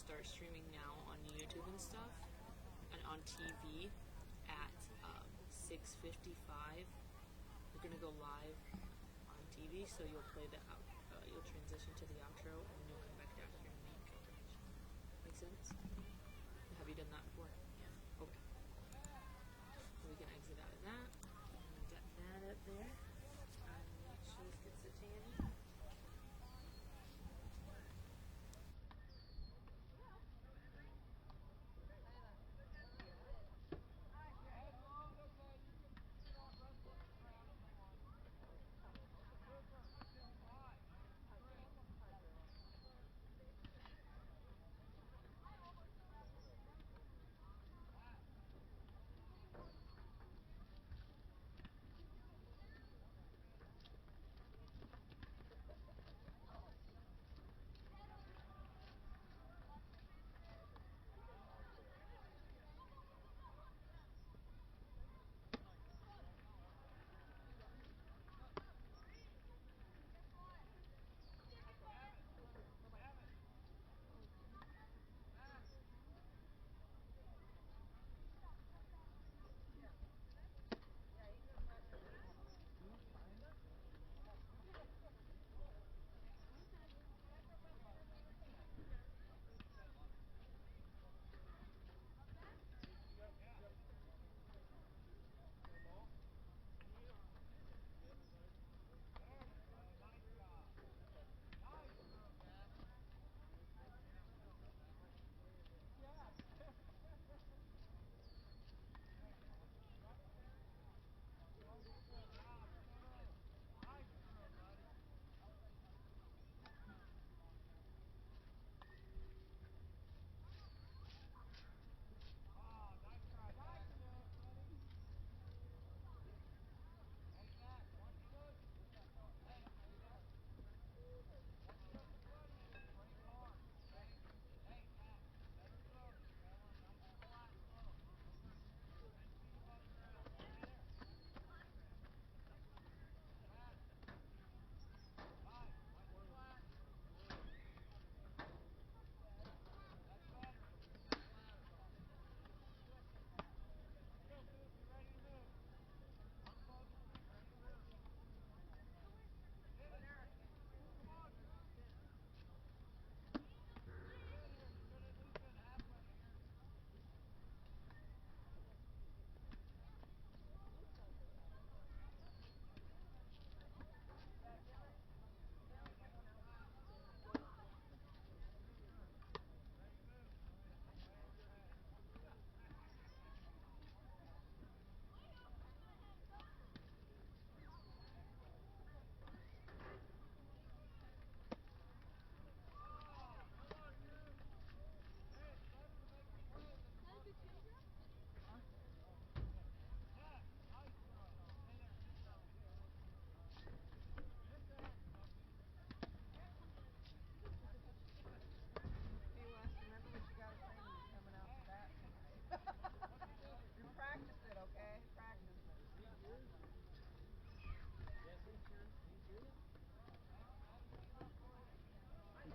start streaming now on YouTube and stuff, and on TV at 6:55. We're gonna go live on TV, so you'll play the you'll transition to the outro, and then you'll come back down here and make coverage. Make sense? Have you done that before? Yeah. Okay. We can exit out of that. And we got that up there. Make sure this gets it tanny.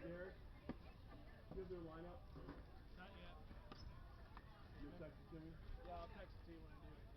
Derek, you do a lineup? Not yet. You text it to me? Yeah, I'll text it to you when I do it.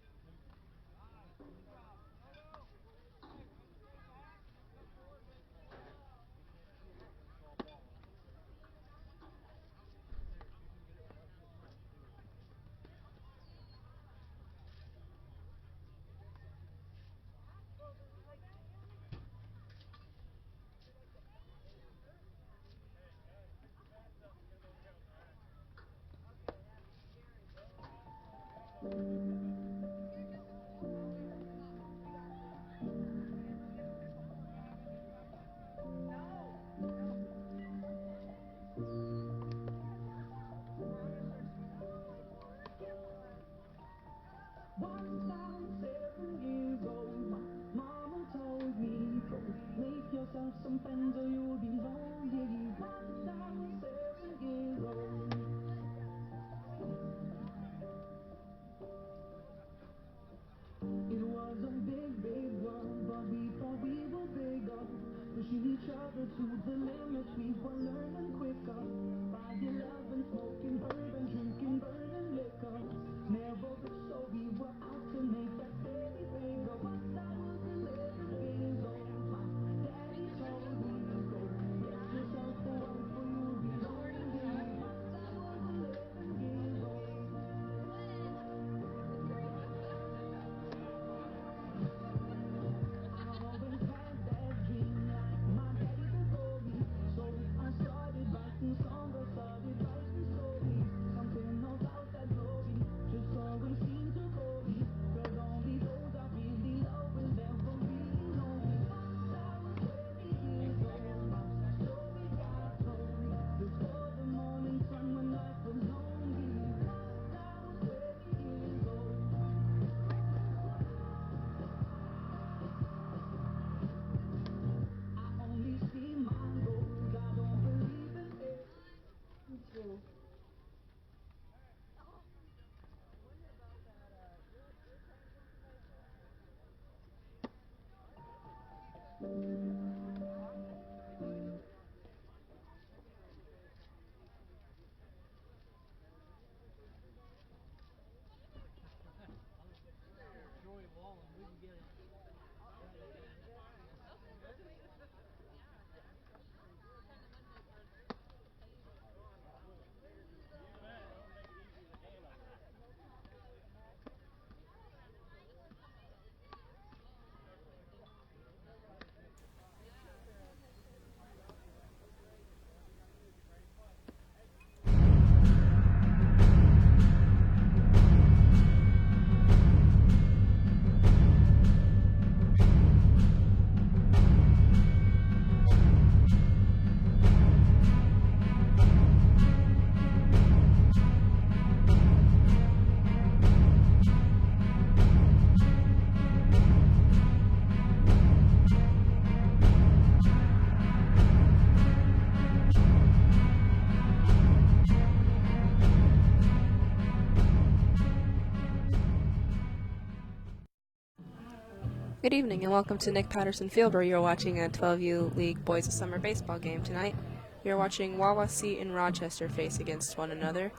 Good evening and welcome to Nick Patterson Field, where you're watching a 12U League Boys Summer Baseball game tonight. You're watching Wawasee and Rochester face against one another,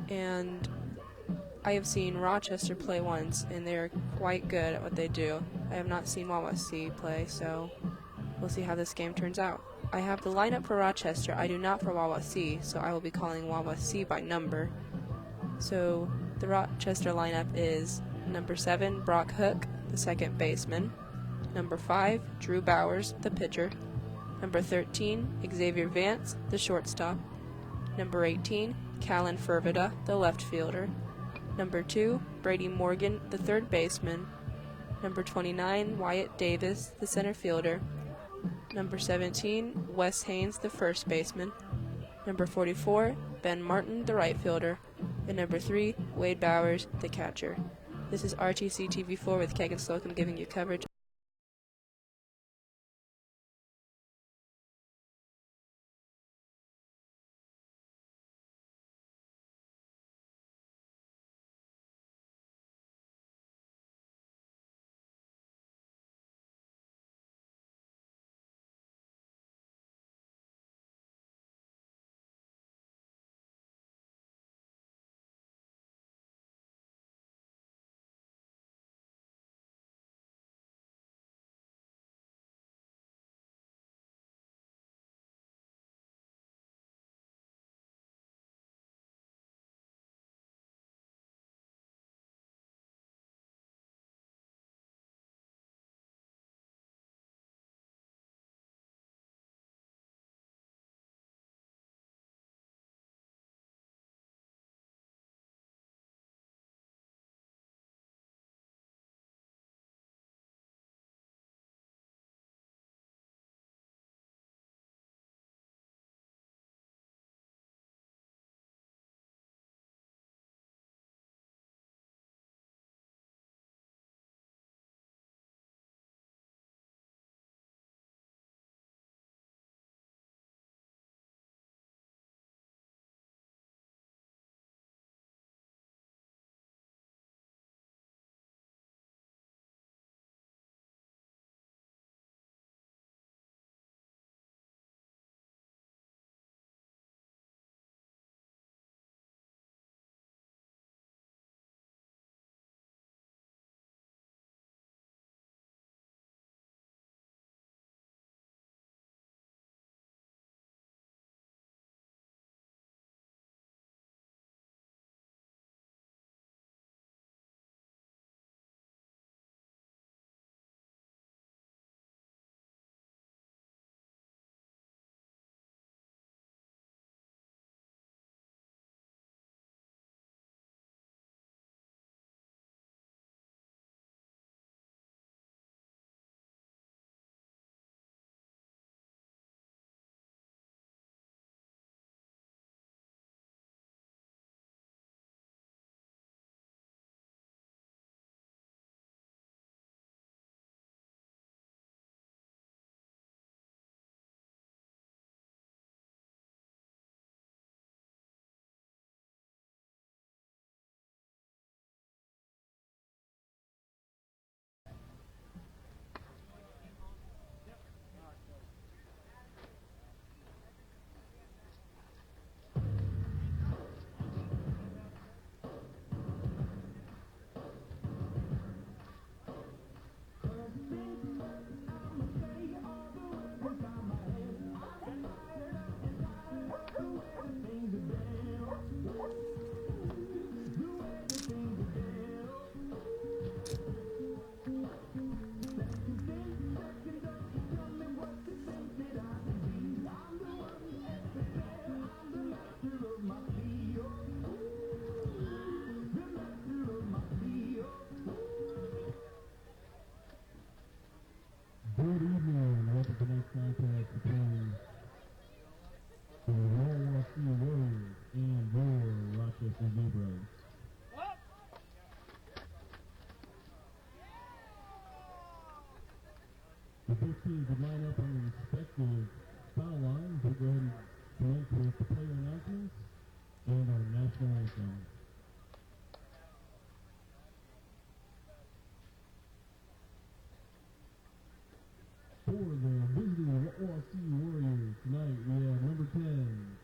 and I have seen Rochester play once, and they're quite good at what they do. I have not seen Wawasee play, so we'll see how this game turns out. I have the lineup for Rochester. I do not for Wawasee, so I will be calling Wawasee by number. So the Rochester lineup is number 7, Brock Hook, the second baseman. Number 5, Drew Bowers, the pitcher. Number 13, Xavier Vance, the shortstop. Number 18, Callan Fervida, the left fielder. Number 2, Brady Morgan, the third baseman. Number 29, Wyatt Davis, the center fielder. Number 17, Wes Haynes, the first baseman. Number 44, Ben Martin, the right fielder. And number 3, Wade Bowers, the catcher. This is RTC TV4 with Kegan Slocum giving you coverage.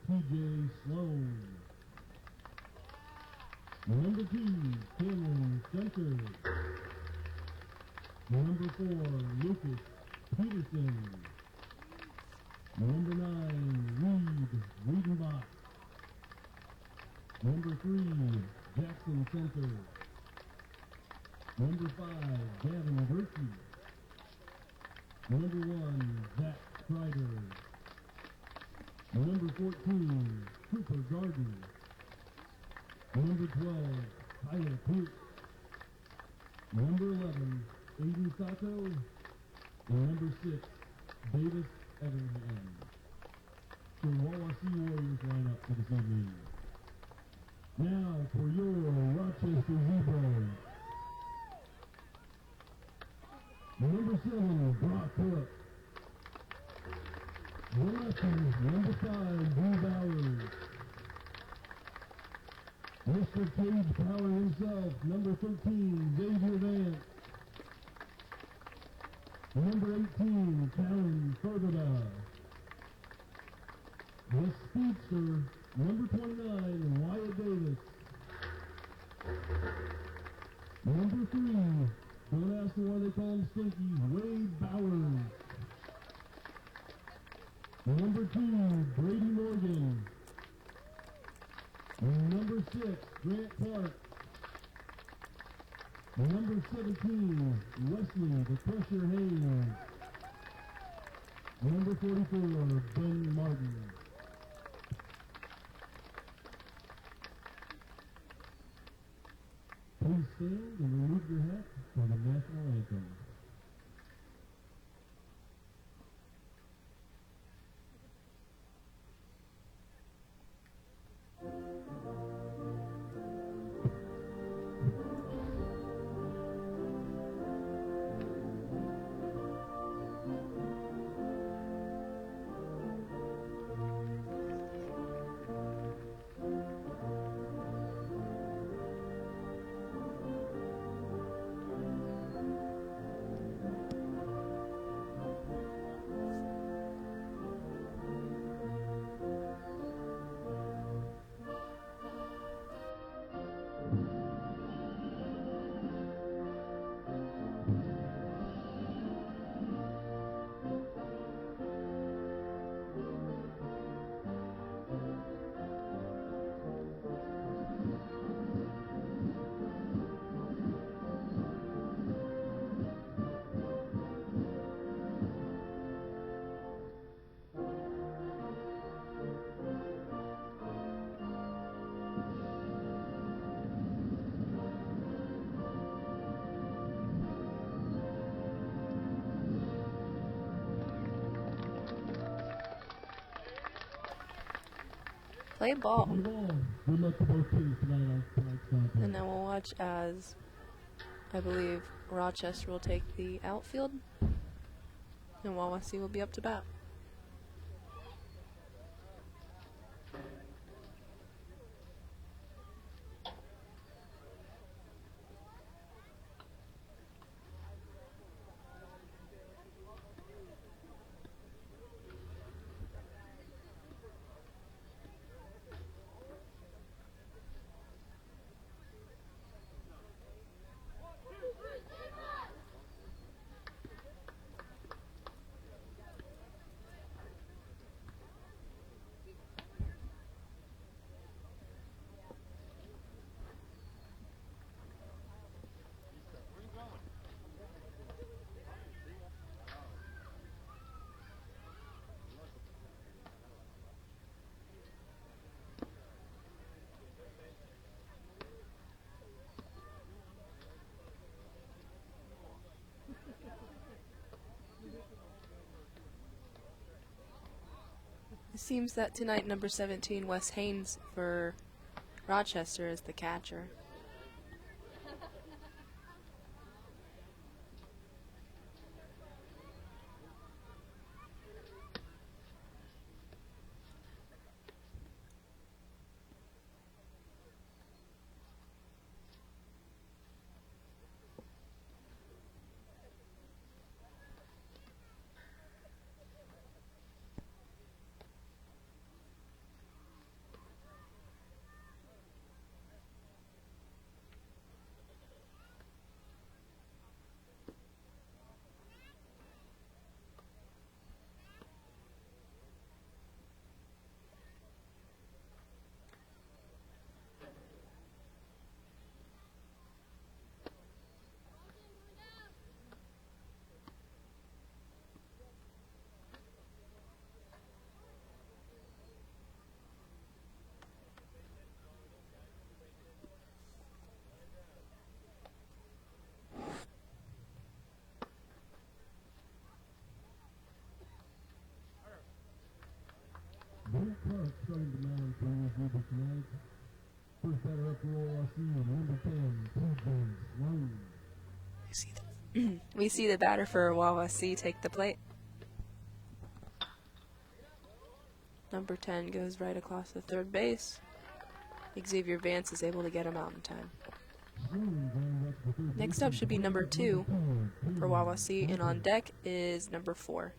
TJ Sloan. Number 2, Cameron Center. Number 4, Lucas Peterson. Number 9, Reed Wiedenbach. Number 3, Jackson Center. Number 5, Gavin Berkey. Number 1, Zach Strider. Number 14, Cooper Garden. Number 12, Tyler Pierce. Number 11, Aiden Sato. And number 6, Davis Everingham. The Wawasee Warriors line up for this evening. Now for your Rochester Zebras. Number 7, Brock Hook. Number 5, Drew Bowers. Mr. Cage Power himself, number 13, Xavier Vance. Number 18, Callan Fergada. The speedster, number 29, Wyatt Davis. Number 3, don't ask me why they call him Stinky, Wade Bowers. Number 2, Brady Morgan. Number 6, Grant Clark. Number 17, Wesley the Crusher Haynes. Number 44, Ben Martin. Please stand and remove your hat for the national anthem. Play ball. Good luck to both teams tonight on tonight's contest. And then we'll watch as, I believe, Rochester will take the outfield, and Wawasee will be up to bat. It seems that tonight number 17, Wes Haynes for Rochester, is the catcher. We see the batter for Wawasee take the plate. Number 10 goes right across the third base. Xavier Vance is able to get him out in time. Next up should be number 2 for Wawasee, and on deck is number 4.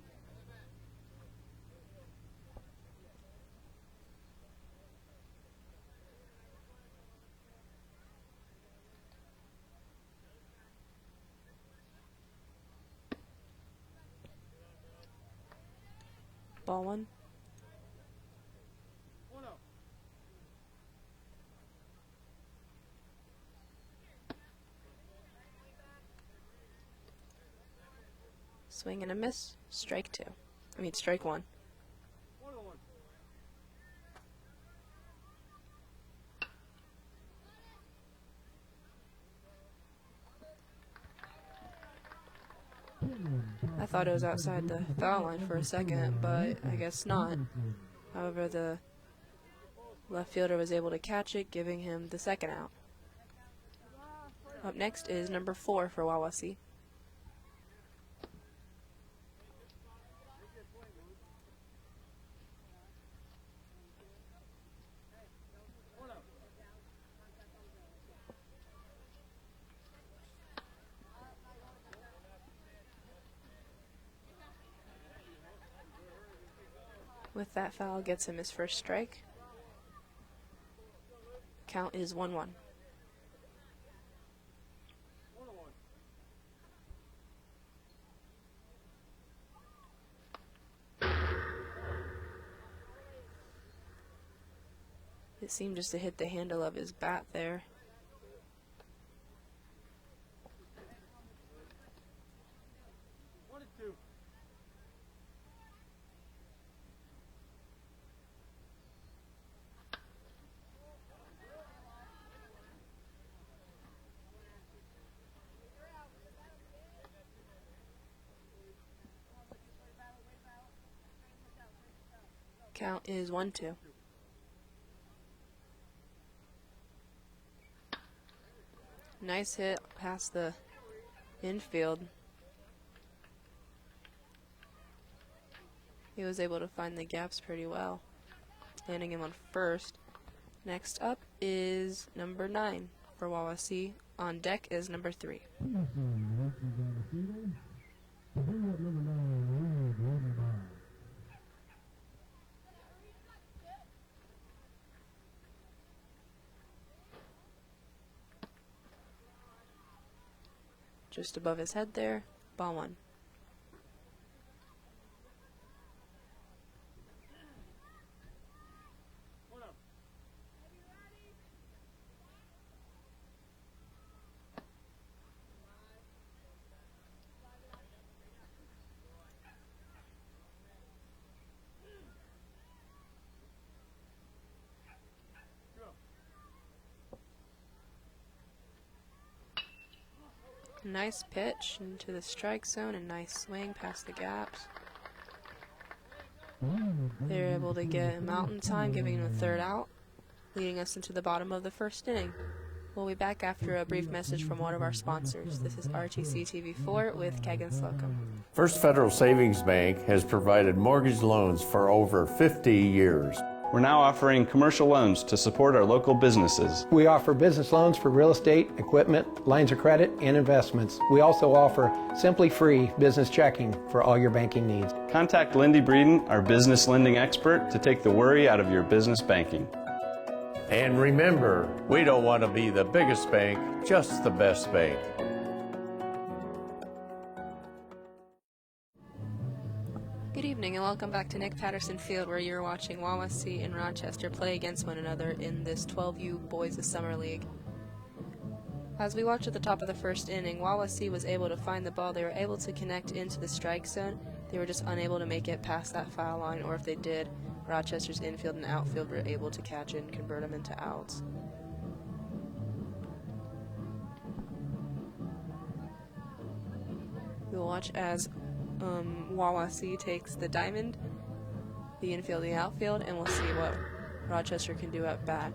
Ball 1. Swing and a miss. Strike 1. I thought it was outside the foul line for a second, but I guess not. However, the left fielder was able to catch it, giving him the second out. Up next is number 4 for Wawasee. With that foul, gets him his first strike. Count is 1-1. It seemed just to hit the handle of his bat there. Count is 1-2. Nice hit past the infield. He was able to find the gaps pretty well, landing him on first. Next up is number 9 for Wawasee. On deck is number 3. Just above his head there, ball 1. Nice pitch into the strike zone and nice swing past the gaps. They're able to get him out in time, giving him a third out, leading us into the bottom of the first inning. We'll be back after a brief message from one of our sponsors. This is RTC TV4 with Kagan Slocum. First Federal Savings Bank has provided mortgage loans for over 50 years. We're now offering commercial loans to support our local businesses. We offer business loans for real estate, equipment, lines of credit, and investments. We also offer Simply Free business checking for all your banking needs. Contact Lindy Breeden, our business lending expert, to take the worry out of your business banking. And remember, we don't want to be the biggest bank, just the best bank. Good evening and welcome back to Nick Patterson Field, where you're watching Wawasee and Rochester play against one another in this 12U Boys of Summer League. As we watch at the top of the first inning, Wawasee was able to find the ball. They were able to connect into the strike zone. They were just unable to make it past that foul line, or if they did, Rochester's infield and outfield were able to catch it and convert them into outs. We'll watch as Wawasee takes the diamond, the infield, the outfield, and we'll see what Rochester can do at bat.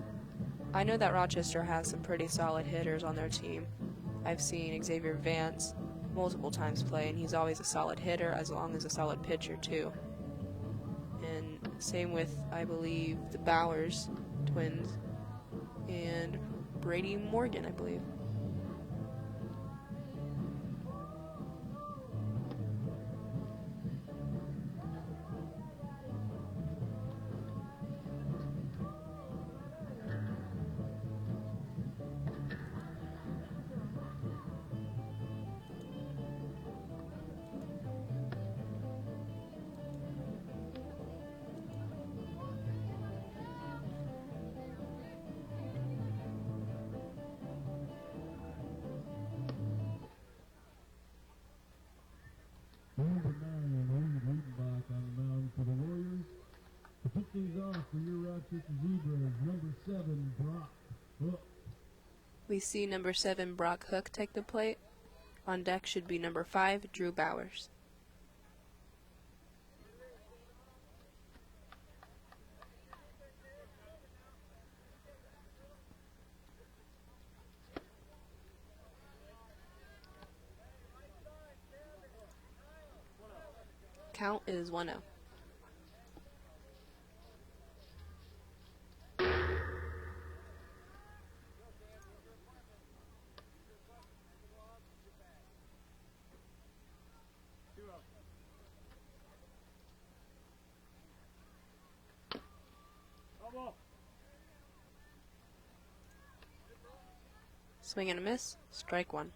I know that Rochester has some pretty solid hitters on their team. I've seen Xavier Vance, multiple times play, and he's always a solid hitter as long as a solid pitcher too. And same with, I believe, the Bowers twins and Brady Morgan, I believe. Number 9, Reed Redenbach on the mound for the Warriors. To kick things off for your Rochester Zebras, number 7, Brock Hook. We see number 7, Brock Hook, take the plate. On deck should be number 5, Drew Bowers. Count is 1-0. Swing and a miss, strike 1.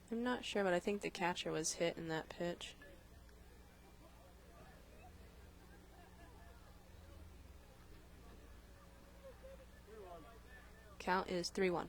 I'm not sure, but I think the catcher was hit in that pitch. Count is 3-1.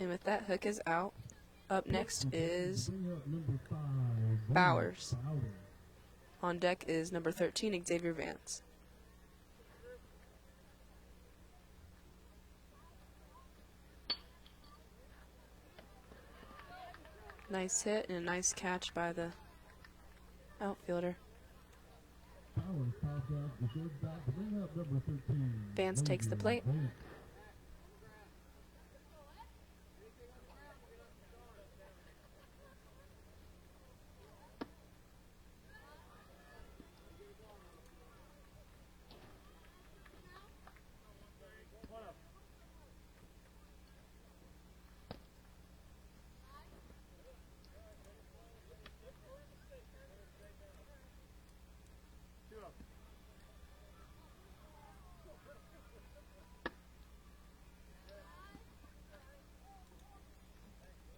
And with that, Hook is out. Up next is Bring up number 5, Bowers. Bowers. On deck is number 13, Xavier Vance. Nice hit and a nice catch by the outfielder. Bowers pops out the third back to bring up number 13. Vance takes the plate. Vance.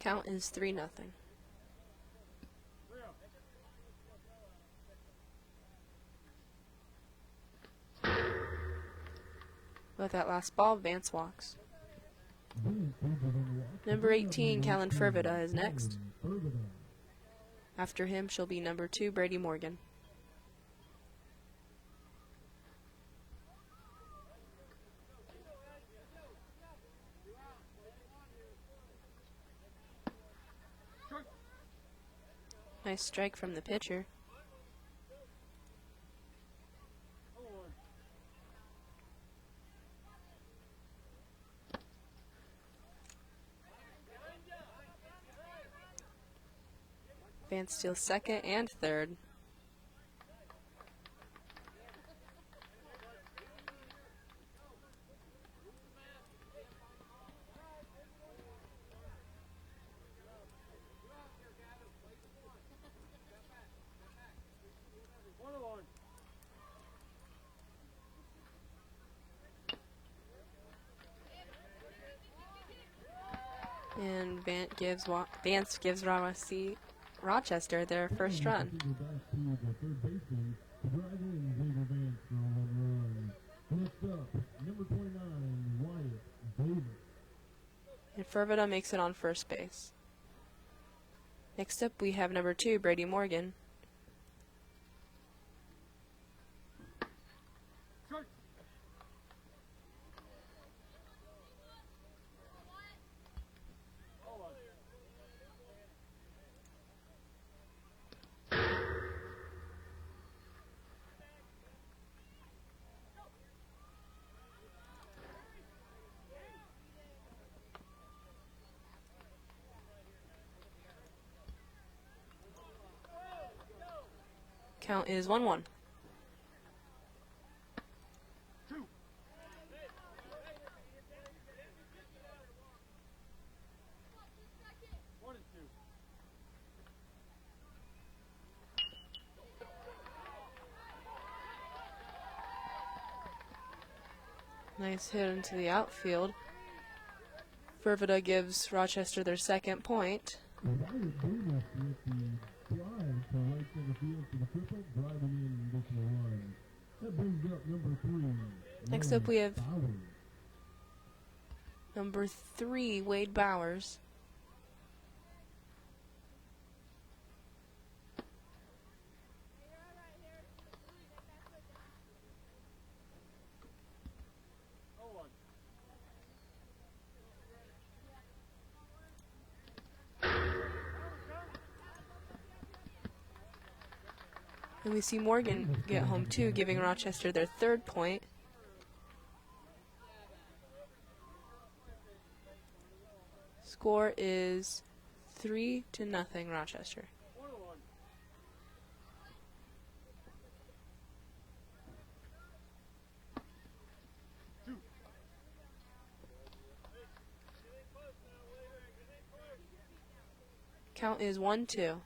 Count is 3-0. With that last ball, Vance walks. Number 18, Callan Fervida, is next. After him, she'll be number 2, Brady Morgan. Nice strike from the pitcher. Vance steals second and third. Vance gives Rochester their first run. Back to the third baseman to drive in Xavier Vance for a home run. Next up, number 29, Wyatt Davis. And Fervida makes it on first base. Next up, we have number 2, Brady Morgan. Count is 1-1. Nice hit into the outfield. Fervida gives Rochester their second point. Wyatt Davis with the drive to right center field for the triple, driving in an additional run. That brings up number 3. Next up we have number 3, Wade Bowers. And we see Morgan get home too, giving Rochester their third point. Score is 3-0 Rochester. Count is 1-2.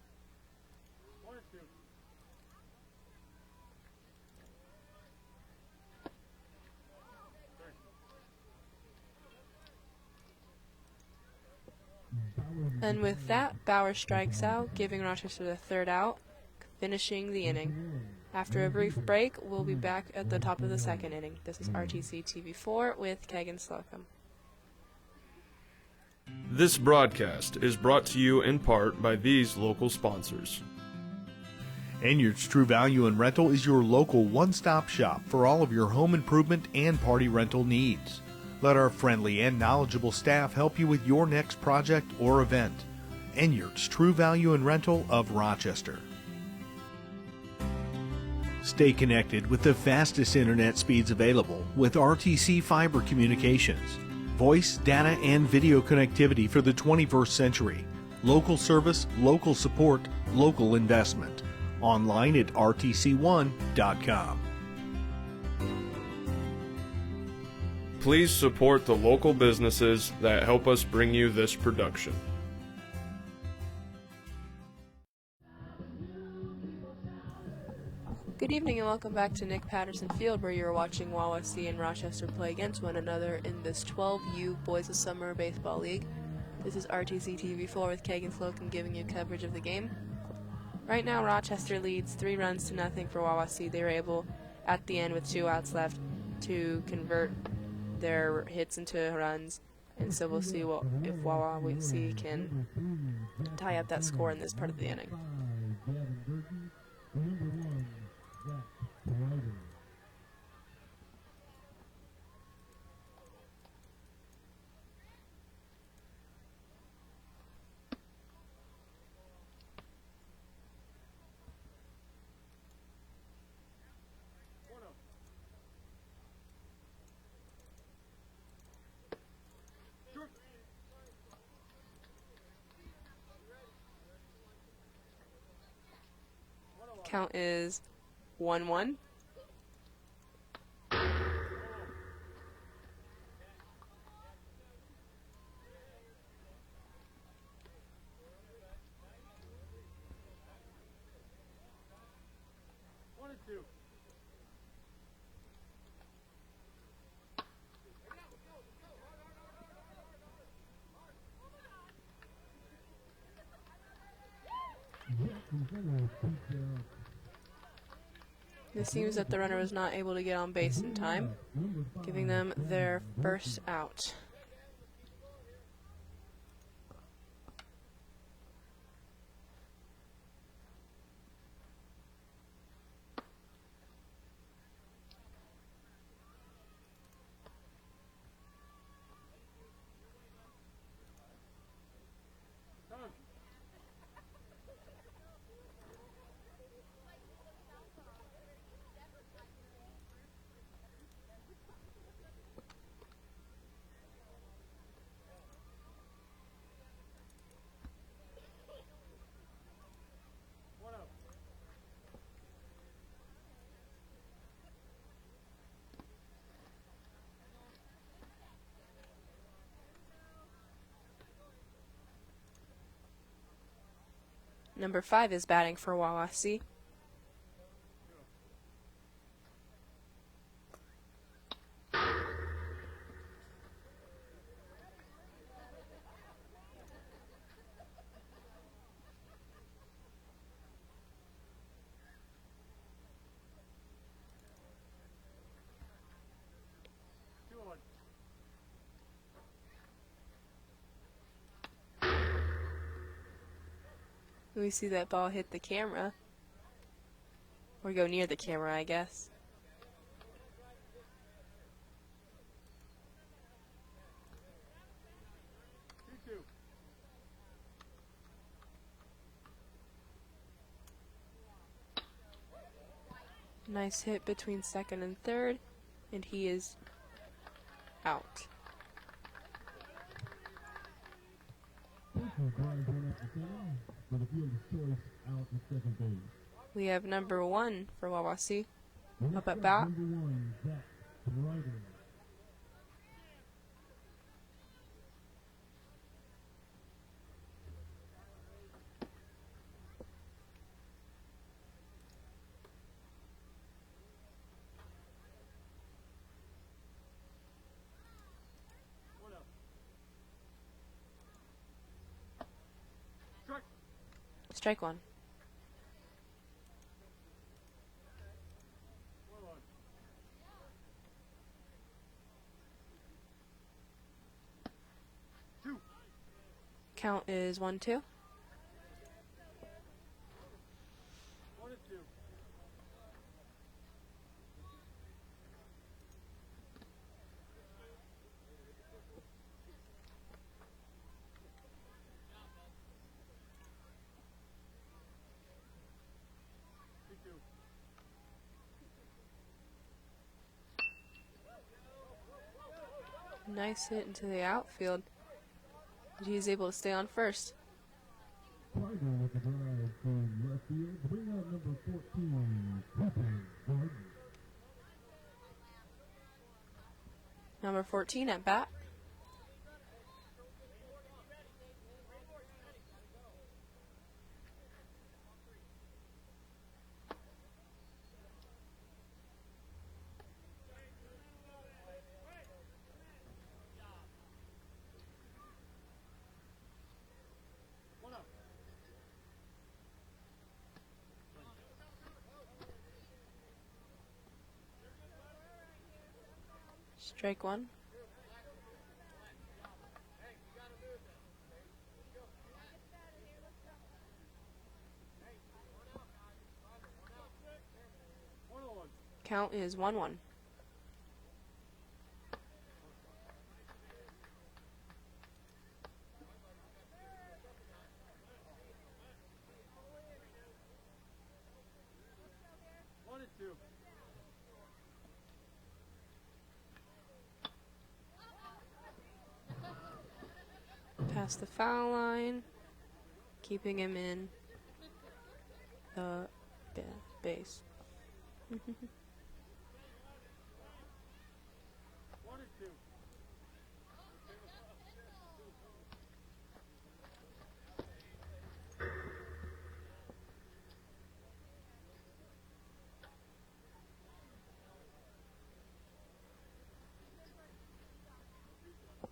And with that, Bauer strikes out, giving Rochester the third out, finishing the inning. After a brief break, we'll be back at the top of the second inning. This is RTC TV4 with Kegan Slocum. This broadcast is brought to you in part by these local sponsors. Enyards True Value and Rental is your local one-stop shop for all of your home improvement and party rental needs. Let our friendly and knowledgeable staff help you with your next project or event. Enyards True Value and Rental of Rochester. Stay connected with the fastest internet speeds available with RTC Fiber Communications. Voice, data, and video connectivity for the 21st century. Local service, local support, local investment. Online at rtc1.com. Please support the local businesses that help us bring you this production. Good evening and welcome back to Nick Patterson Field, where you're watching Wawasee and Rochester play against one another in this 12U Boys of Summer Baseball League. This is RTC TV4 with Kegan Slocum giving you coverage of the game. Right now, Rochester leads 3-0 for Wawasee. They were able, at the end with 2 outs left, to convert their hits into runs, and so we'll see if Wawasee can tie up that score in this part of the inning. Count is 1-1. It seems that the runner was not able to get on base in time, giving them their first out. Number 5 is batting for Wawasee. We see that ball hit the camera. Or go near the camera, I guess. Nice hit between second and third, and he is out. We have number 1 for Wawasee up at bat. Strike 1. Count is 1-2. Nice hit into the outfield. He's able to stay on first. With the drive from left field, bring out number 14, Gordon. Number 14 at bat. Strike 1. Count is 1-1. Past the foul line, keeping him in the base.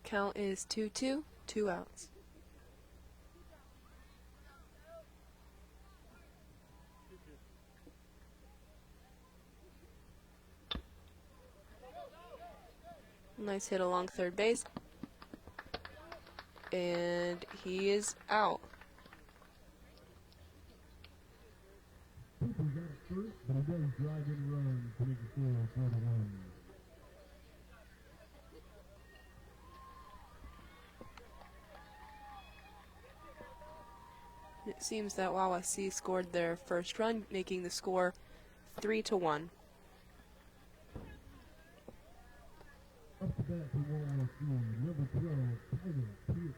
Count is 2-2, 2 outs. Nice hit along third base. And he is out. Cooper's out at first, but he does drive in runs to make the score 4-1. It seems that Wawasee scored their first run, making the score 3-1. Up to bat for Wawasee, number 12, Tyler Pierce.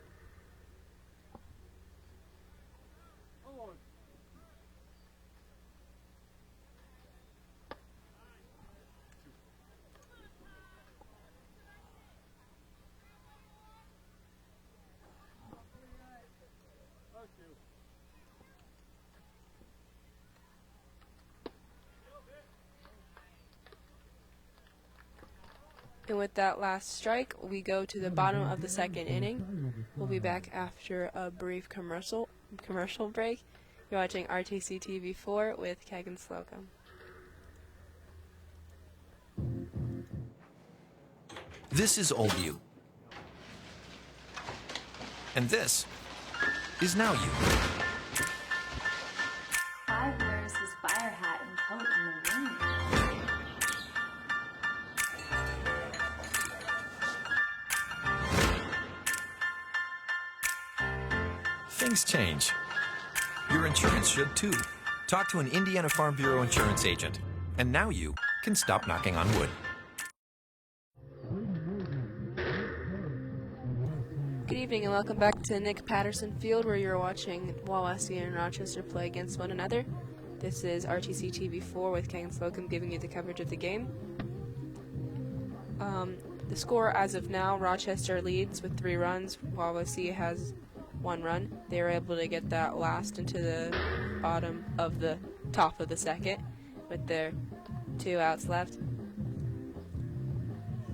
And with that last strike, we go to the bottom of the second inning. We'll be back after a brief commercial break. You're watching RTC TV4 with Kagan Slocum. This is old you. And this is now you. 5 wears his fire hat and coat in the wind. Things change. Your insurance should too. Talk to an Indiana Farm Bureau insurance agent. And now you can stop knocking on wood. Good evening and welcome back to Nick Patterson Field, where you're watching Wawasee and Rochester play against one another. This is RTC TV4 with Kagan Slocum giving you the coverage of the game. The score as of now, Rochester leads with 3 runs. Wawasee has 1 run. They were able to get that last into the bottom of the top of the second with their 2 outs left.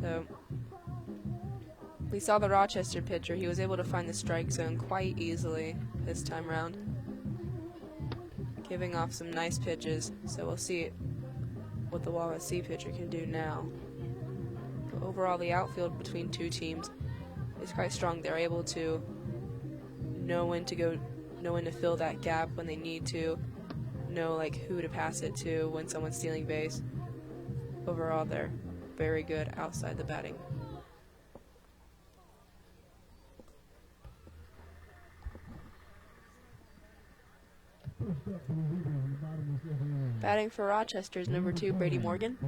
So we saw the Rochester pitcher. He was able to find the strike zone quite easily this time around, giving off some nice pitches. So we'll see what the Wawasee pitcher can do now. But overall, the outfield between 2 teams is quite strong. They're able to know when to fill that gap when they need to, know like who to pass it to when someone's stealing base. Overall, they're very good outside the batting. Batting for Rochester is number 2, Brady Morgan.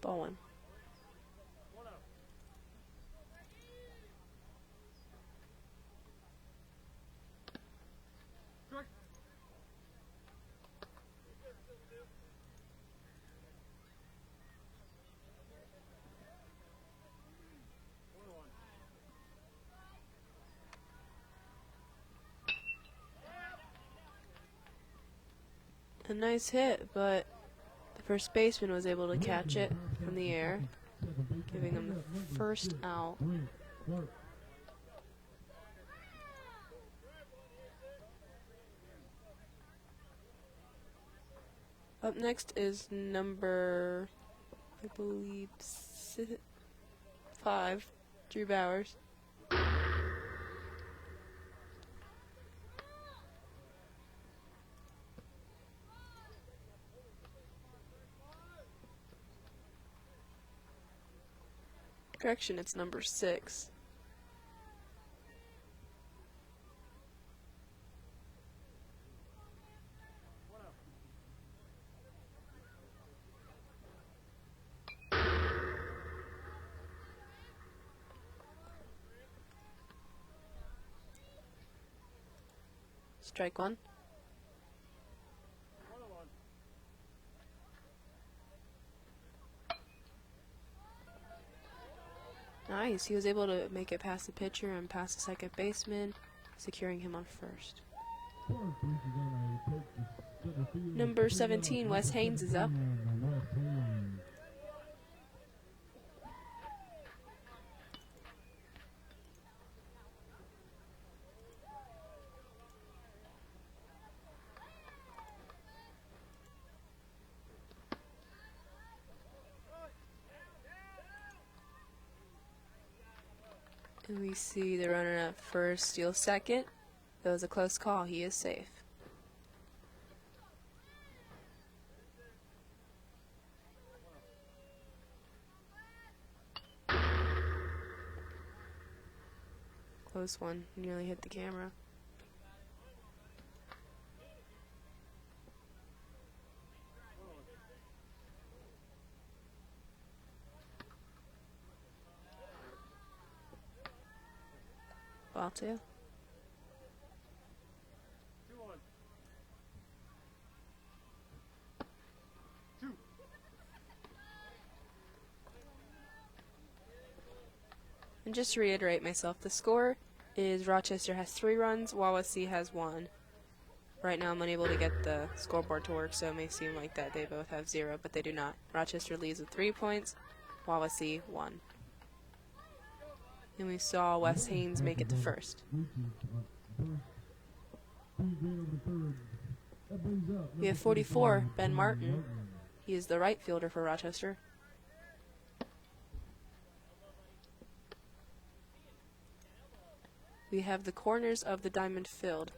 Ball 1. A nice hit, but the first baseman was able to catch it from the air, giving them the first out. Up next is number, I believe, 5, Drew Bowers. Correction, it's number 6. Strike 1. Nice. He was able to make it past the pitcher and past the second baseman, securing him on first. Number 17, Wes Haynes, is up. And we see the runner at first steals second. That was a close call. He is safe. Close one. Nearly hit the camera. Ball two. And just to reiterate myself, the score is Rochester has 3 runs, Wawasee has 1. Right now I'm unable to get the scoreboard to work, so it may seem like that they both have 0, but they do not. Rochester leads with 3 points, Wawasee 1. And we saw Wes Haynes make it to first. We have 44, Ben Martin. He is the right fielder for Rochester. We have the corners of the diamond filled.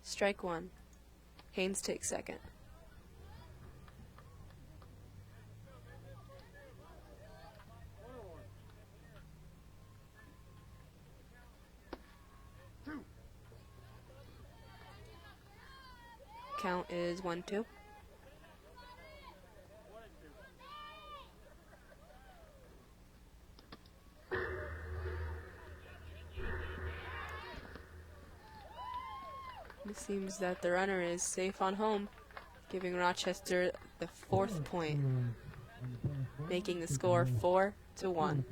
Strike one. Haynes takes second. Count is 1-2. It seems that the runner is safe on home, giving Rochester the 4th point, making the score 4-1.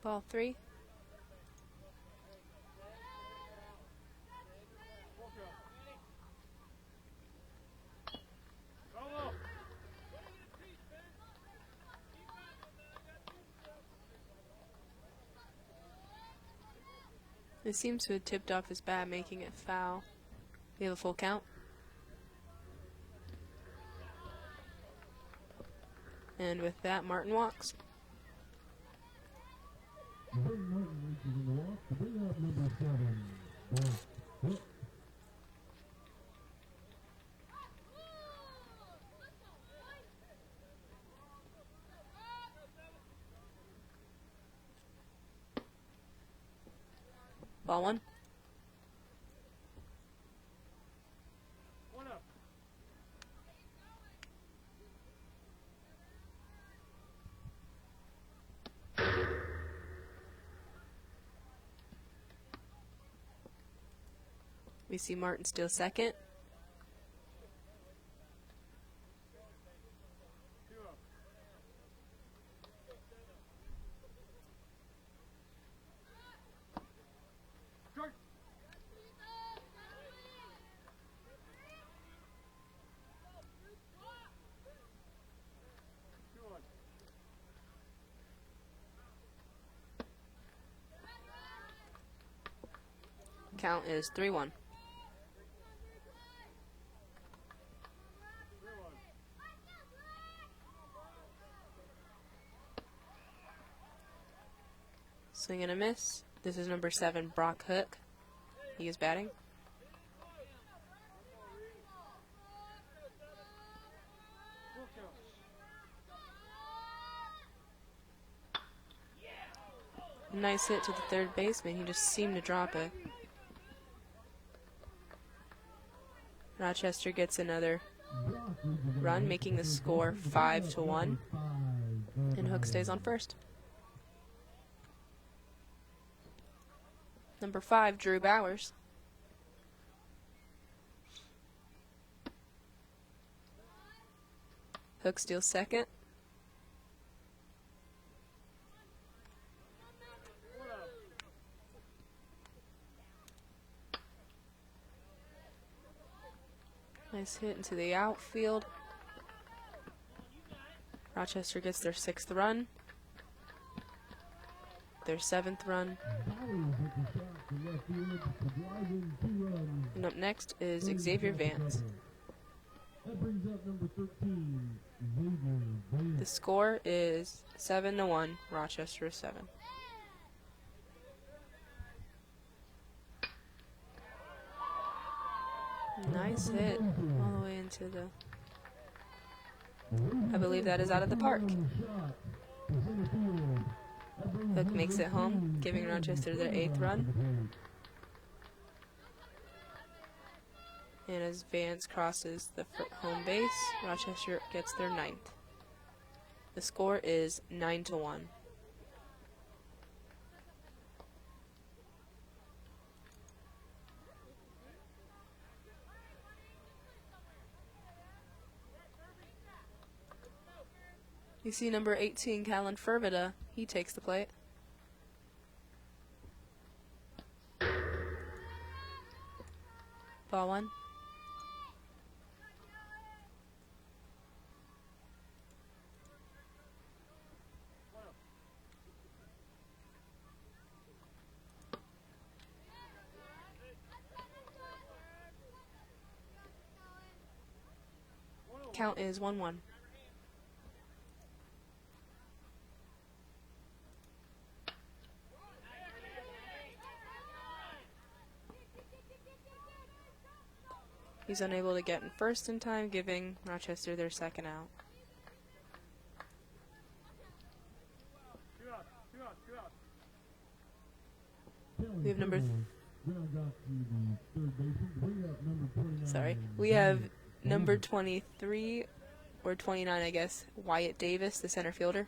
Ball 3. It seems to have tipped off his bat, making it foul. We have a full count. And with that, Martin walks. Ball one. We see Martin steal second. Count is 3-1. Swing and a miss. This is number 7, Brock Hook. He is batting. Nice hit to the third baseman. He just seemed to drop it. Rochester gets another run, making the score 5-1. And Hook stays on first. Number 5, Drew Bowers. Cook steals second. Nice hit into the outfield. Rochester gets their 6th run. Their 7th run. And up next is Xavier Vance. That brings up number 13, Xavier Vance. The score is 7-1. Rochester is 7. Nice hit all the way into the... I believe that is out of the park. Cook makes it home, giving Rochester their 8th run. And as Vance crosses the home base, Rochester gets their 9th. The score is 9-1. You see number 18, Callan Fervida. He takes the plate. Ball 1. Count is 1-1. He's unable to get in first in time, giving Rochester their 2nd out. We have number 23 or 29, I guess, Wyatt Davis, the center fielder.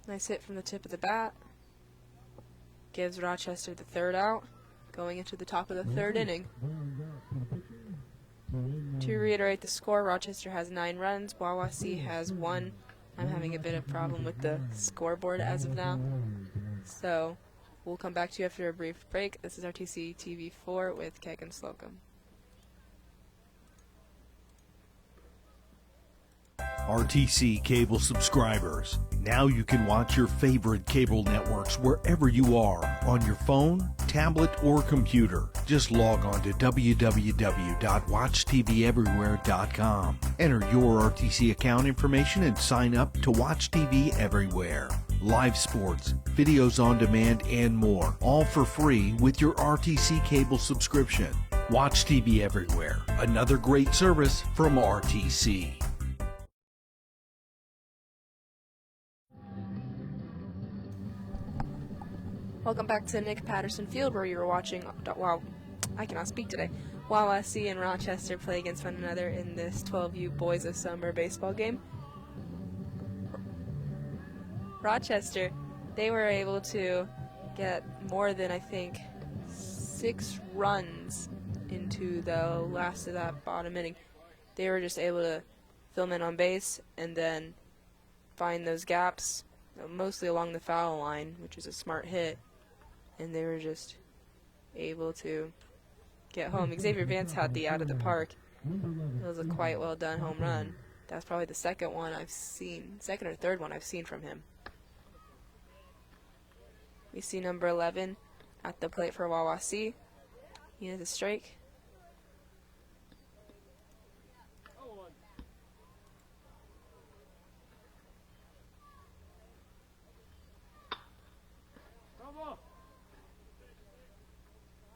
Nice hit from the tip of the bat. Gives Rochester the 3rd out, going into the top of the 3rd inning. To reiterate the score, Rochester has 9 runs, Wawasee has 1. I'm having a bit of problem with the scoreboard as of now, so we'll come back to you after a brief break. This is RTC TV 4 with Keg and Slocum. RTC cable subscribers. Now you can watch your favorite cable networks wherever you are, on your phone, tablet, or computer. Just log on to www.watchtveverywhere.com. Enter your RTC account information and sign up to watch TV everywhere. Live sports, videos on demand, and more, all for free with your RTC cable subscription. Watch TV everywhere. Another great service from RTC. Welcome back to Nick Patterson Field, where you're watching, wow, I cannot speak today, Wawasee and Rochester play against one another in this 12U Boys of Summer baseball game. Rochester, they were able to get more than, I think, 6 runs into the last of that bottom inning. They were just able to fill in on base and then find those gaps, mostly along the foul line, which is a smart hit. And they were just able to get home. Xavier Vance had the out of the park. It was a quite well done home run. That's probably the second or third one I've seen from him. We see number 11 at the plate for Wawasee. He has a strike.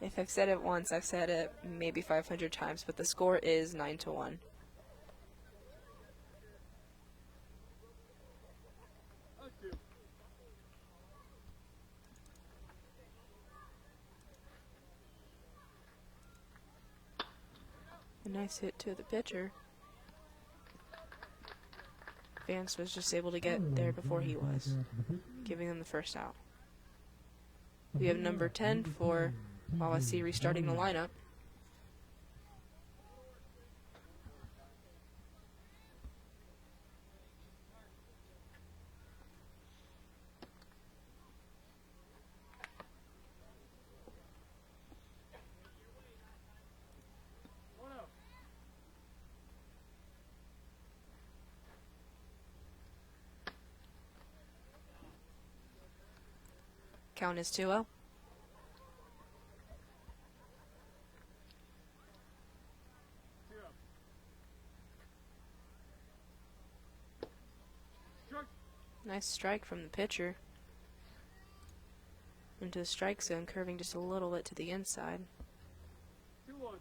If I've said it once, I've said it maybe 500 times, but the score is 9-1. A nice hit to the pitcher. Vance was just able to get there before he was, giving them the 1st out. We have number 10 for Wawasee restarting the lineup. Count is 2-0. Nice strike from the pitcher. Into the strike zone, curving just a little bit to the inside. 2-1.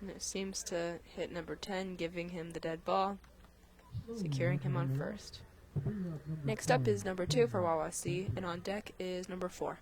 And it seems to hit number 10, giving him the dead ball, securing him on first. Next up is number 2 for Wawasee, and on deck is number 4.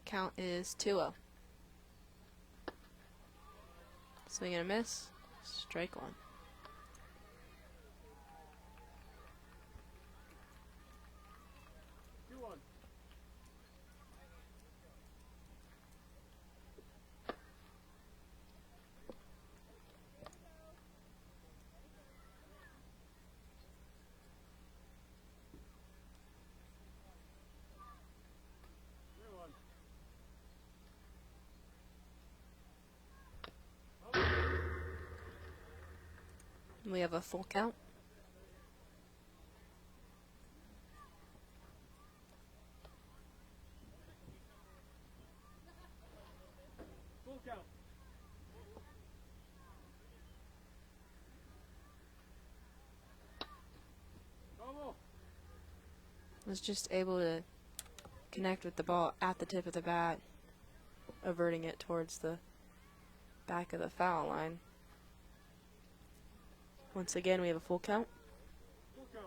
Count is 2-0. Swing and a miss. Strike one. We have a full count. Full count. Was just able to connect with the ball at the tip of the bat, averting it towards the back of the foul line. Once again, we have a full count. Full count.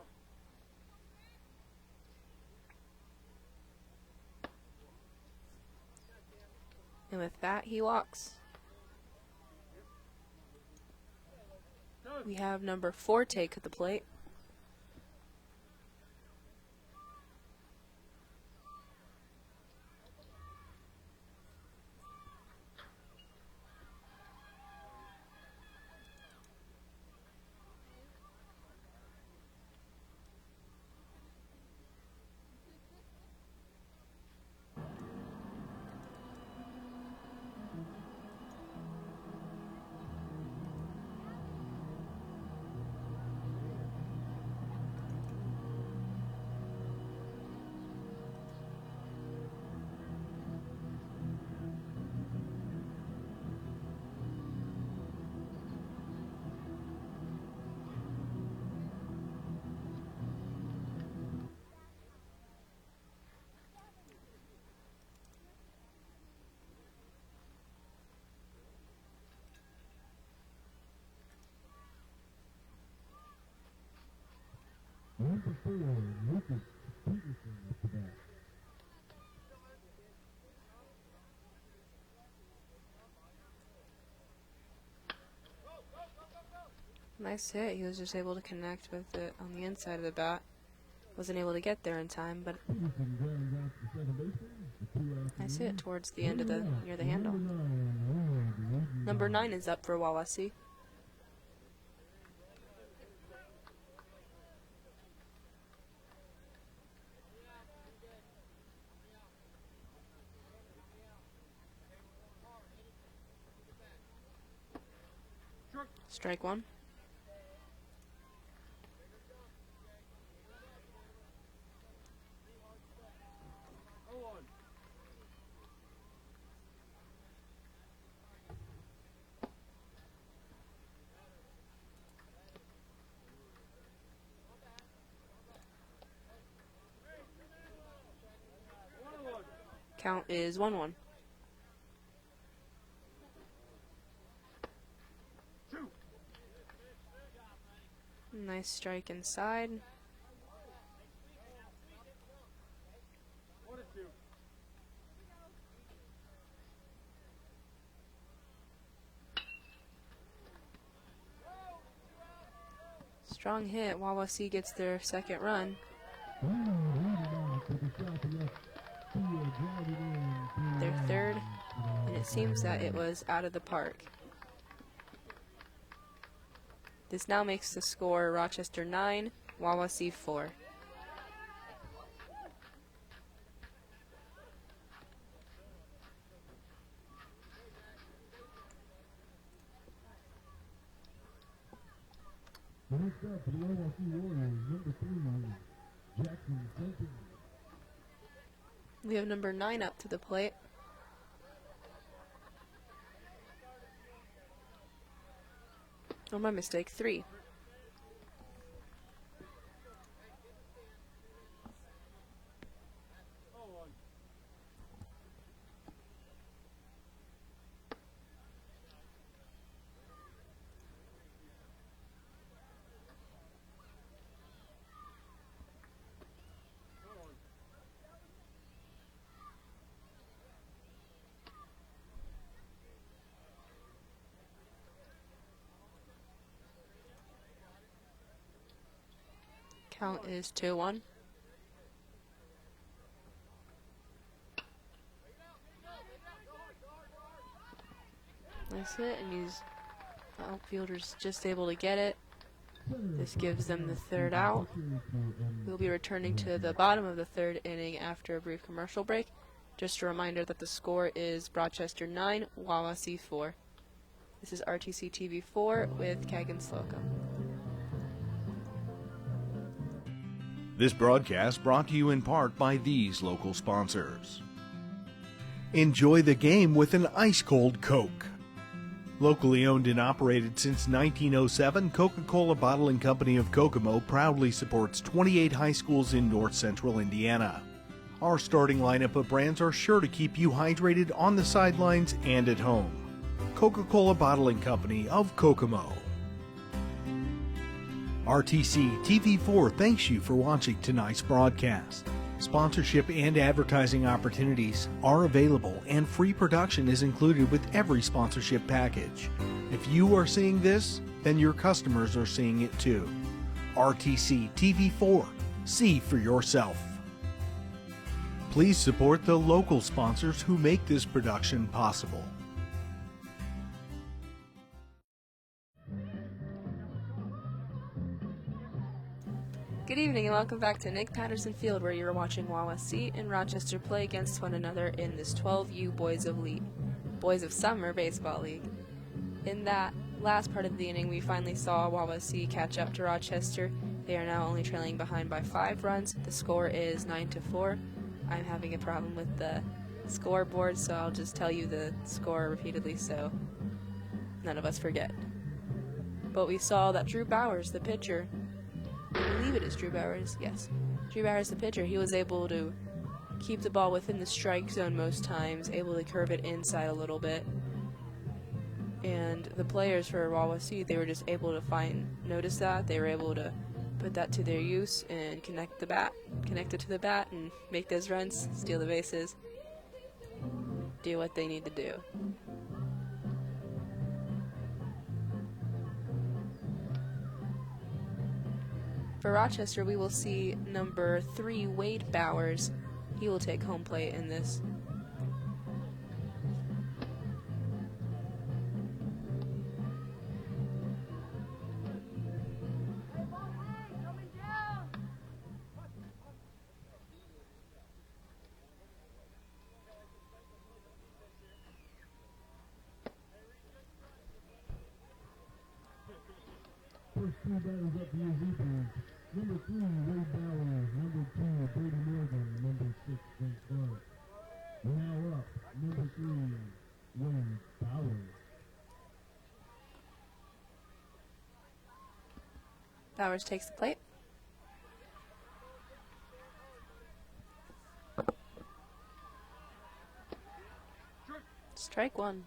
And with that, he walks. We have number 4 take at the plate. Number 4, Lucas Peterson at the bat. Nice hit. He was just able to connect with it on the inside of the bat. Wasn't able to get there in time, but Peterson grounds out to the second baseman. The 2 out. nice hit towards the end of the near the handle. Number 9 is up for Wawasee. Strike one. Count is 1-1. Nice strike inside. 1 and 2. Strong hit. Wawasee gets their second run. Their third, and it seems that it was out of the park. This now makes the score Rochester 9, Wawasee 4. Next up for the Wawasee Warriors, number 3, Jackson Clinton. We have number 9 up to the plate. Oh, my mistake, 3. Count is 2-1. Nice hit, and the outfielder's just able to get it. This gives them the third out. We'll be returning to the bottom of the third inning after a brief commercial break. Just a reminder that the score is Rochester 9, Wawasee 4. This is RTC TV 4 with Kagan Slocum. This broadcast brought to you in part by these local sponsors. Enjoy the game with an ice-cold Coke. Locally owned and operated since 1907, Coca-Cola Bottling Company of Kokomo proudly supports 28 high schools in north central Indiana. Our starting lineup of brands are sure to keep you hydrated on the sidelines and at home. Coca-Cola Bottling Company of Kokomo. RTC TV4 thanks you for watching tonight's broadcast. Sponsorship and advertising opportunities are available, and free production is included with every sponsorship package. If you are seeing this, then your customers are seeing it too. RTC TV4. See for yourself. Please support the local sponsors who make this production possible. Good evening and welcome back to Nick Patterson Field, where you're watching Wawasee and Rochester play against one another in this 12U Boys of Summer Baseball League. In that last part of the inning, we finally saw Wawasee catch up to Rochester. They are now only trailing behind by 5 runs. The score is 9-4. I'm having a problem with the scoreboard, so I'll just tell you the score repeatedly so none of us forget. But we saw that Drew Bowers, the pitcher, I believe it is Drew Bowers, yes. Drew Bowers, the pitcher, he was able to keep the ball within the strike zone most times, able to curve it inside a little bit. And the players for Wawasee, they were just able to notice that. They were able to put that to their use and connect it to the bat and make those runs, steal the bases, do what they need to do. For Rochester, we will see number 3, Wade Bowers. He will take home plate in this. First 2 batters up for your Zebras. Number 3, Wade Bowers. Number 2, Brady Morgan. Number 6, Frank Clark. Now up, number 3, Wade Bowers. Bowers takes the plate. Strike 1.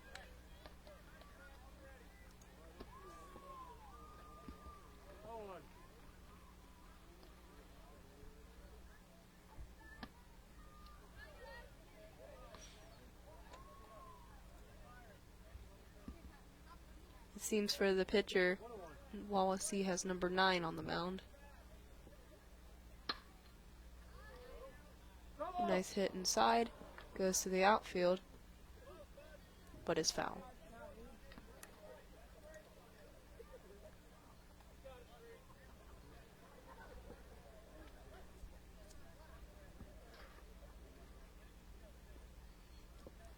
seems for the pitcher, Wawasee has number 9 on the mound. A nice hit inside, goes to the outfield, but is foul.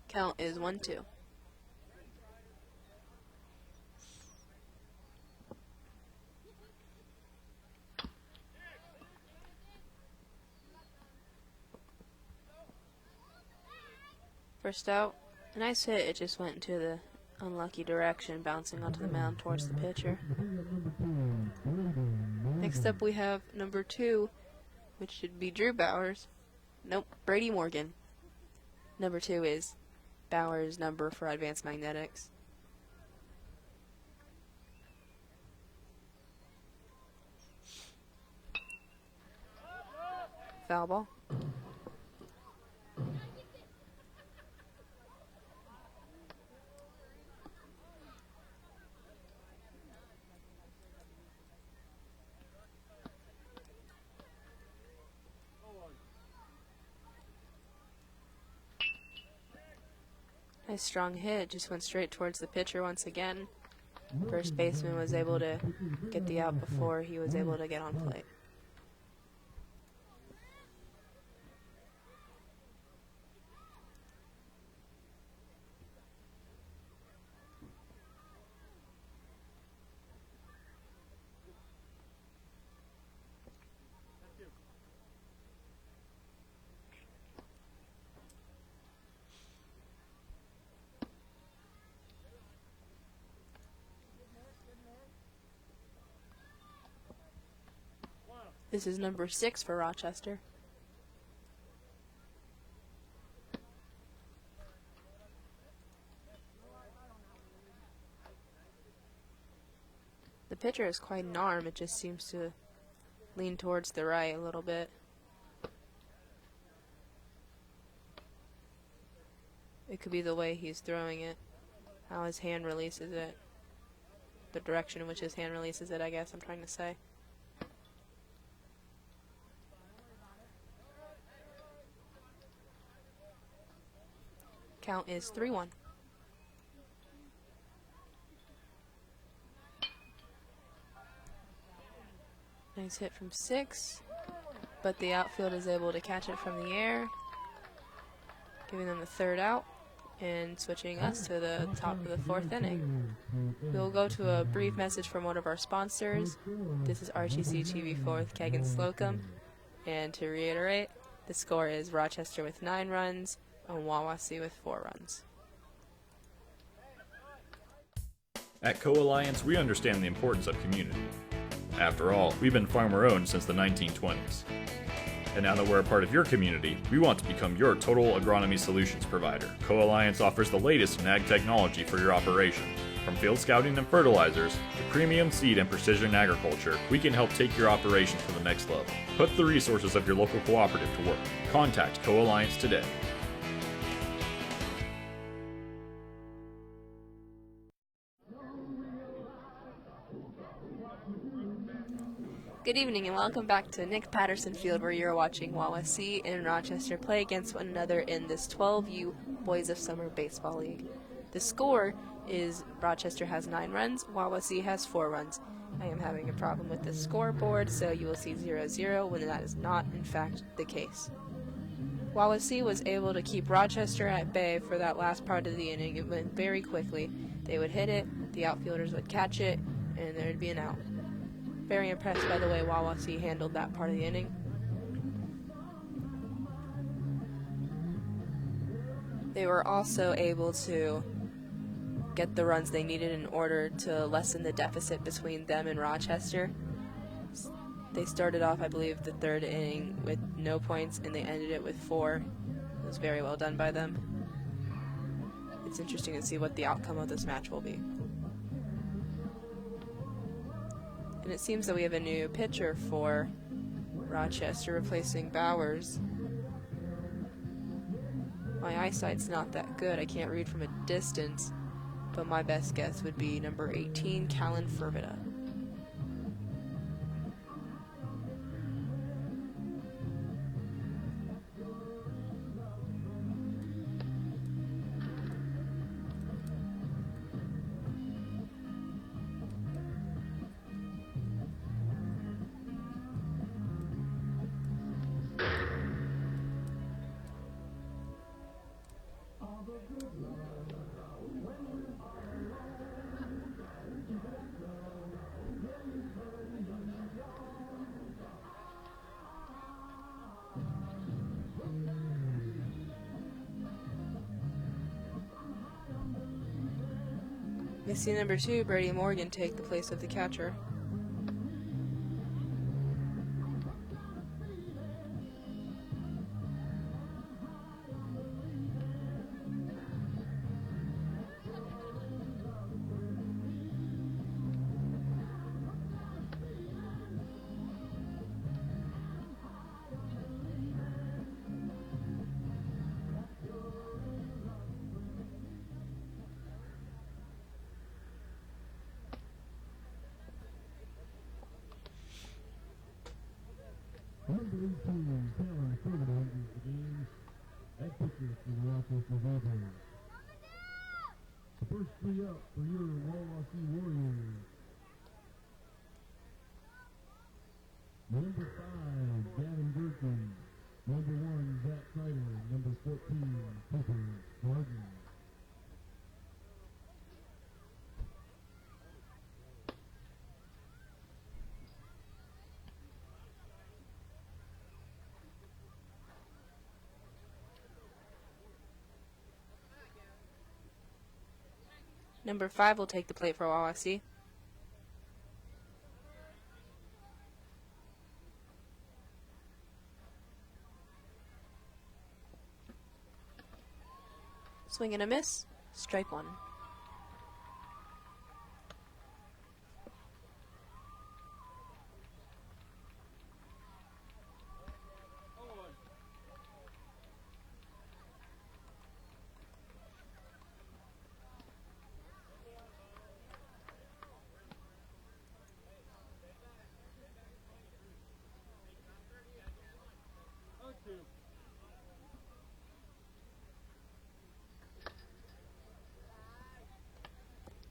Count is 1-2. First out, a nice hit, it just went into the unlucky direction, bouncing onto the mound towards the pitcher. Next up we have number 2, which should be Drew Bowers. Nope, Brady Morgan. Number 2 is Bowers' number for advanced magnetics. Foul ball. Nice strong hit, just went straight towards the pitcher once again. First baseman was able to get the out before he was able to get on plate. This is number 6 for Rochester. The pitcher is quite an arm, it just seems to lean towards the right a little bit. It could be the way he's throwing it, how his hand releases it, the direction in which his hand releases it, I guess I'm trying to say. Count is 3-1. Nice hit from 6, but the outfield is able to catch it from the air, giving them the third out and switching us to the top of the 4th inning. We'll go to a brief message from one of our sponsors. This is RTC TV4 with Kegan Slocum, and to reiterate, the score is Rochester with 9 runs and Wawasee with 4 runs. At Co-Alliance, we understand the importance of community. After all, we've been farmer-owned since the 1920s. And now that we're a part of your community, we want to become your total agronomy solutions provider. Co-Alliance offers the latest in ag technology for your operation. From field scouting and fertilizers to premium seed and precision agriculture, we can help take your operation to the next level. Put the resources of your local cooperative to work. Contact Co-Alliance today. Good evening and welcome back to Nick Patterson Field, where you're watching Wawasee and Rochester play against one another in this 12U Boys of Summer Baseball League. The score is Rochester has 9 runs, Wawasee has 4 runs. I am having a problem with the scoreboard, so you will see 0-0 when that is not in fact the case. Wawasee was able to keep Rochester at bay for that last part of the inning. It went very quickly. They would hit it, the outfielders would catch it, and there would be an out. Very impressed by the way Wawasee handled that part of the inning. They were also able to get the runs they needed in order to lessen the deficit between them and Rochester. They started off, I believe, the 3rd inning with no points, and they ended it with 4. It was very well done by them. It's interesting to see what the outcome of this match will be. And it seems that we have a new pitcher for Rochester, replacing Bowers. My eyesight's not that good. I can't read from a distance. but my best guess would be number 18, Callan Fervita. Missing number 2, Brady Morgan, take the place of the catcher. Number 18, Callan Fervita enters the game at pitcher for the Rochester Bulldogs. The first three up for your Wawasee Warriors. Number 5, Gavin Gerken. Number 1, Zach Kreider. Number 14, Cooper Gordon. Number 5 will take the plate for Wawasee. Swing and a miss. Strike 1.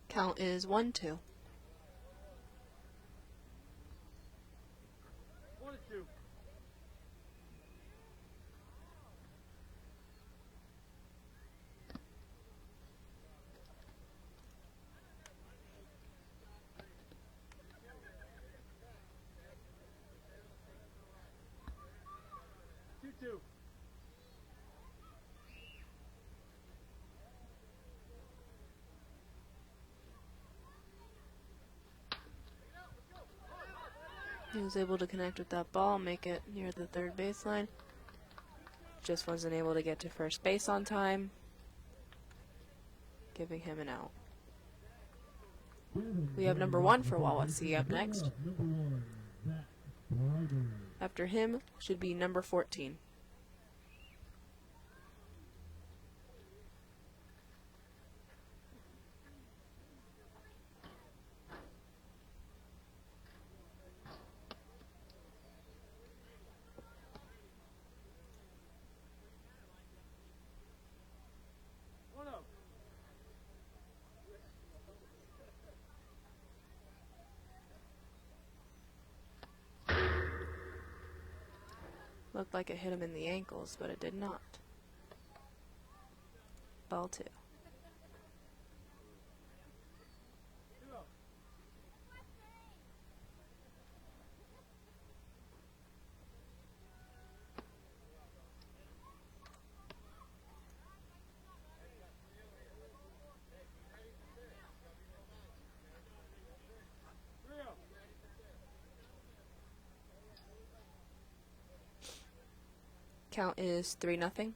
Count is 1-2. 1-2. Two. He was able to connect with that ball, make it near the third baseline. Just wasn't able to get to first base on time, giving him an out. We have number 1 for Wawasee up next. After him should be number 14. Looked like it hit him in the ankles, but it did not. Ball 2. Count is 3-0.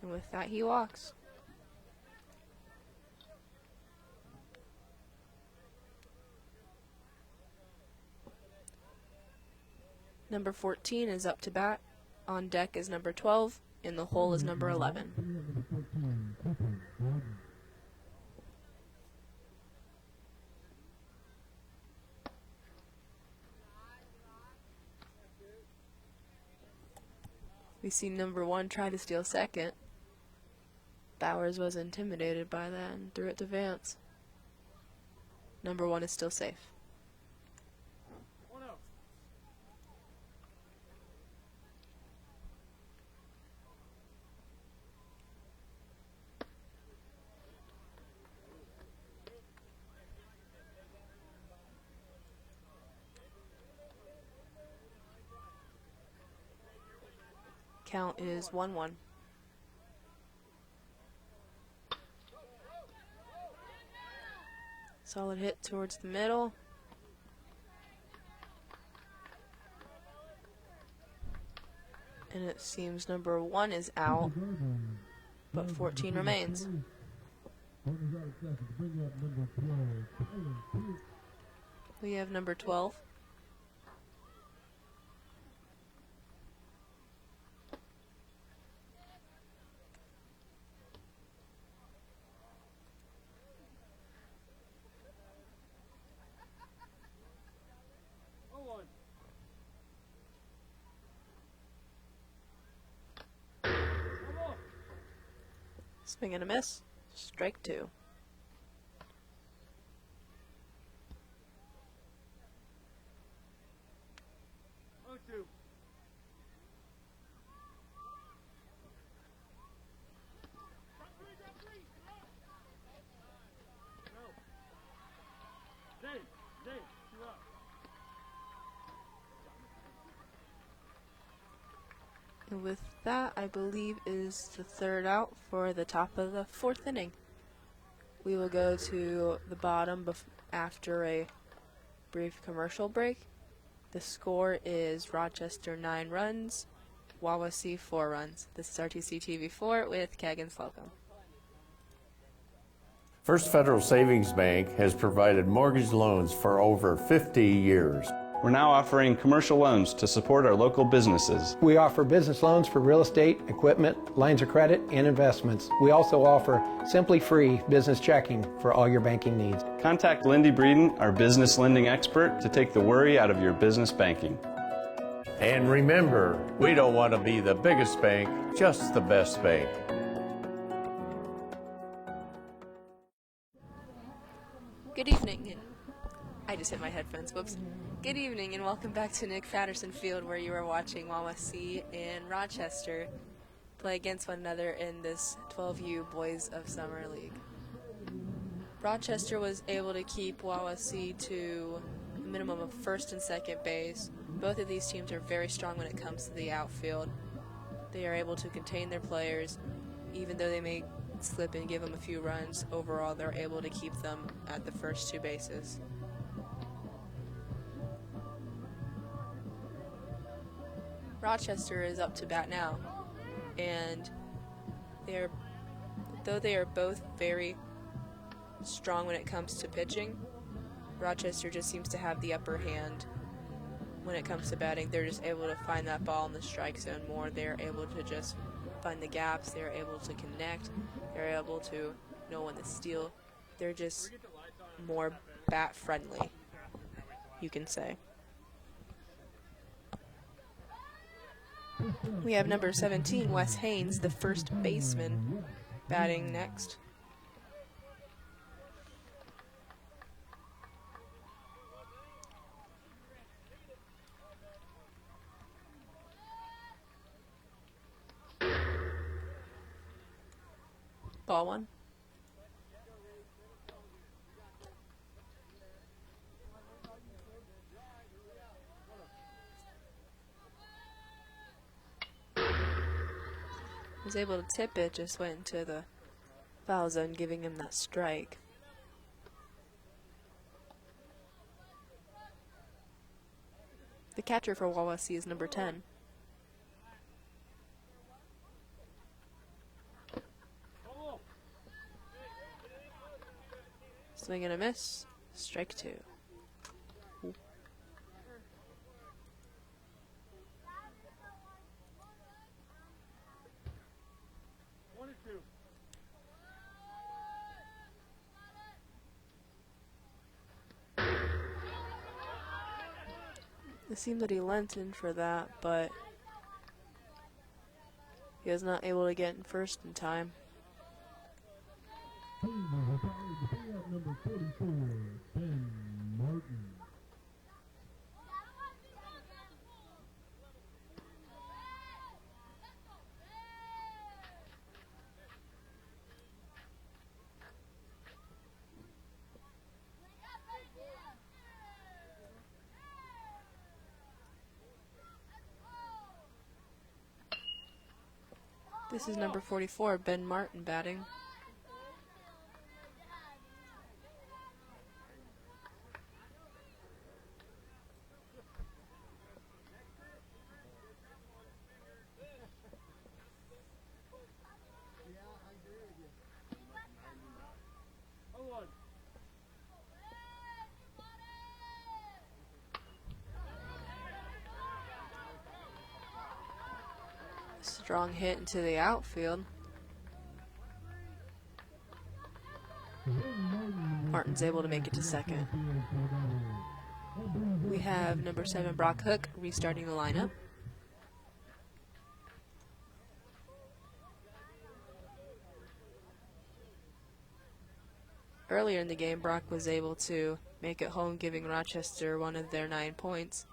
And with that, he walks. Number 14 is up to bat. On deck is number 12, in the hole is number 11. We see number 1 try to steal second. Bowers was intimidated by that and threw it to Vance. Number 1 is still safe. Count is 1-1. Solid hit towards the middle. And it seems number 1 is out, but 14 remains. We have number 12. Swing and a miss. Strike 2. And with that, I believe is the 3rd out for the top of the 4th inning. We will go to the bottom after a brief commercial break. The score is Rochester 9 runs, Wawasee 4 runs. This is RTC TV4 with Kagan Slocum. First Federal Savings Bank has provided mortgage loans for over 50 years. We're now offering commercial loans to support our local businesses. We offer business loans for real estate, equipment, lines of credit, and investments. We also offer simply free business checking for all your banking needs. Contact Lindy Breeden, our business lending expert, to take the worry out of your business banking. And remember, we don't want to be the biggest bank, just the best bank. Good evening. I just hit my headphones, whoops. Good evening and welcome back to Nick Patterson Field, where you are watching Wawasee and Rochester play against one another in this 12U Boys of Summer League. Rochester was able to keep Wawasee to a minimum of first and second base. Both of these teams are very strong when it comes to the outfield. They are able to contain their players, even though they may slip and give them a few runs. Overall, they're able to keep them at the first 2 bases. Rochester is up to bat now, and though they are both very strong when it comes to pitching, Rochester just seems to have the upper hand when it comes to batting. They're just able to find that ball in the strike zone more. They're able to just find the gaps. They're able to connect. They're able to know when to steal. They're just more bat friendly, you can say. We have number 17, Wes Haynes, the first baseman, batting next. Ball 1. Was able to tip it, just went into the foul zone, giving him that strike. The catcher for Wawasee is number 10. Swing and a miss. Strike 2. 2-2. It seemed that he lent in for that, but he was not able to get in first in time. Number 44, Ben Martin. This is number 44, Ben Martin batting. Strong hit into the outfield. Martin's able to make it to second. We have number 7, Brock Hook, restarting the lineup. Earlier in the game, Brock was able to make it home, giving Rochester one of their 9 points.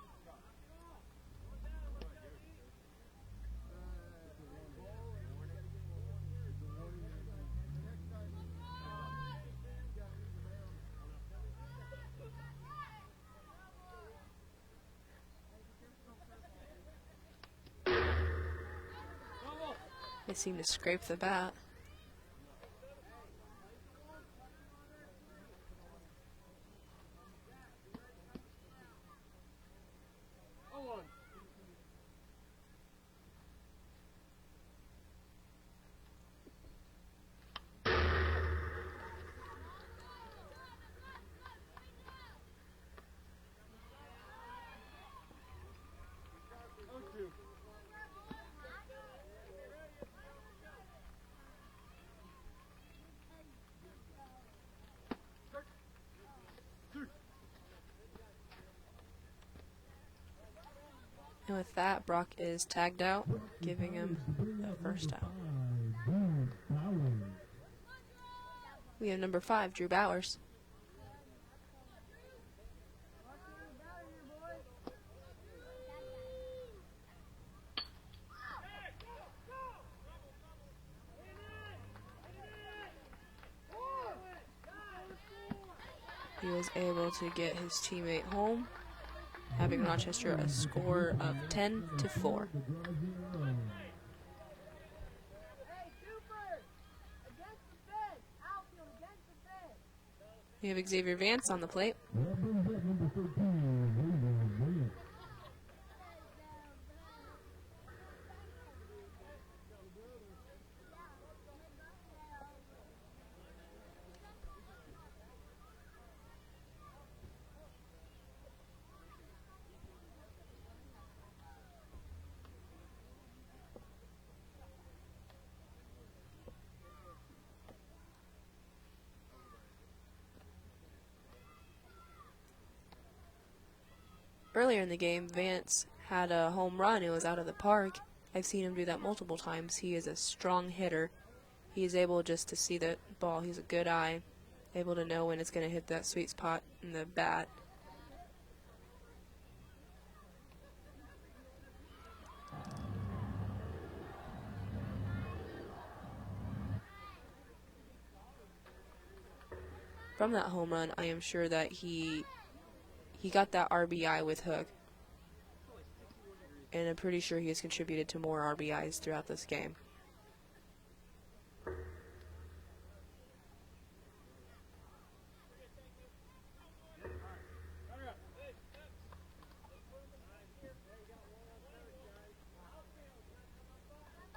They seem to scrape the bat. And with that, Brock is tagged out, giving him the first out. We have number 5, Drew Bowers. He was able to get his teammate home, having Rochester a score of 10-4. We have Xavier Vance on the plate. Earlier in the game, Vance had a home run. It was out of the park. I've seen him do that multiple times. He is a strong hitter. He is able just to see the ball. He's a good eye, able to know when it's going to hit that sweet spot in the bat. From that home run, I am sure that he got that RBI with Hook. And I'm pretty sure he has contributed to more RBIs throughout this game.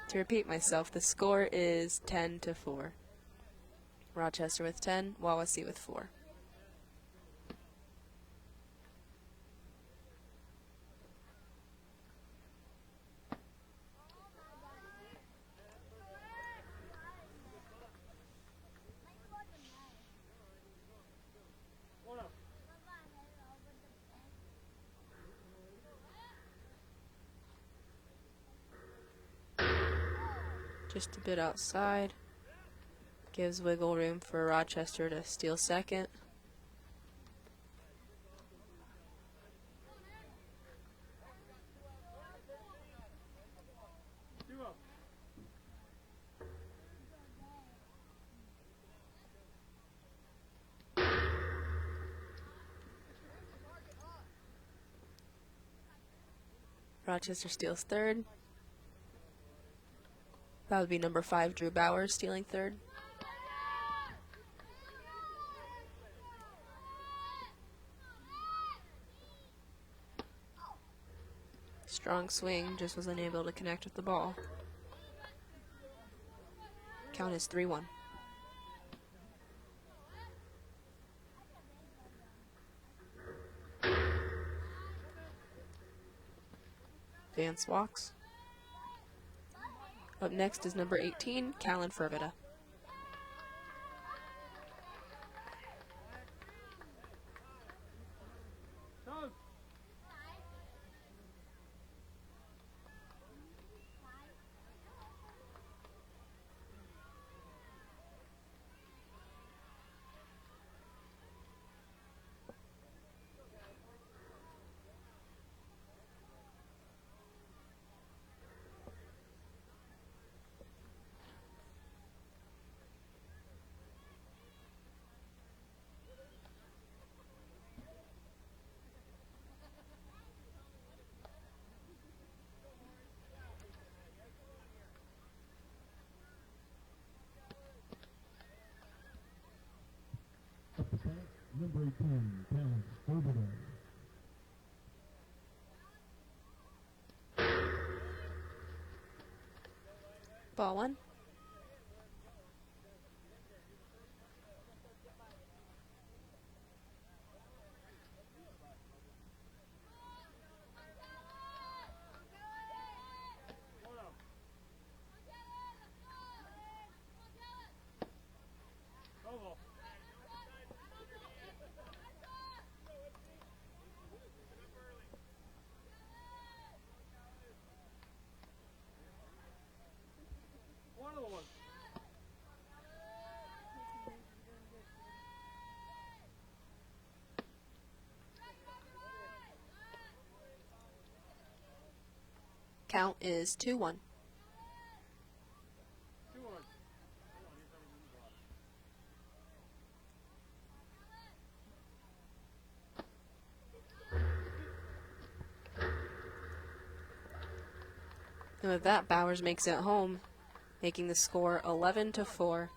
To repeat myself, the score is 10-4. Rochester with 10, Wawasee with 4. just a bit outside. Gives wiggle room for Rochester to steal second. Rochester steals third. That would be number 5, Drew Bowers, stealing third. Strong swing, just was unable to connect with the ball. Count is 3-1. Vance walks. Up next is number 18, Callan Fervita. Up the back, number 18, Callan Fervita. Ball one. Count is 2-1. And with that, Bowers makes it home, making the score 11-4.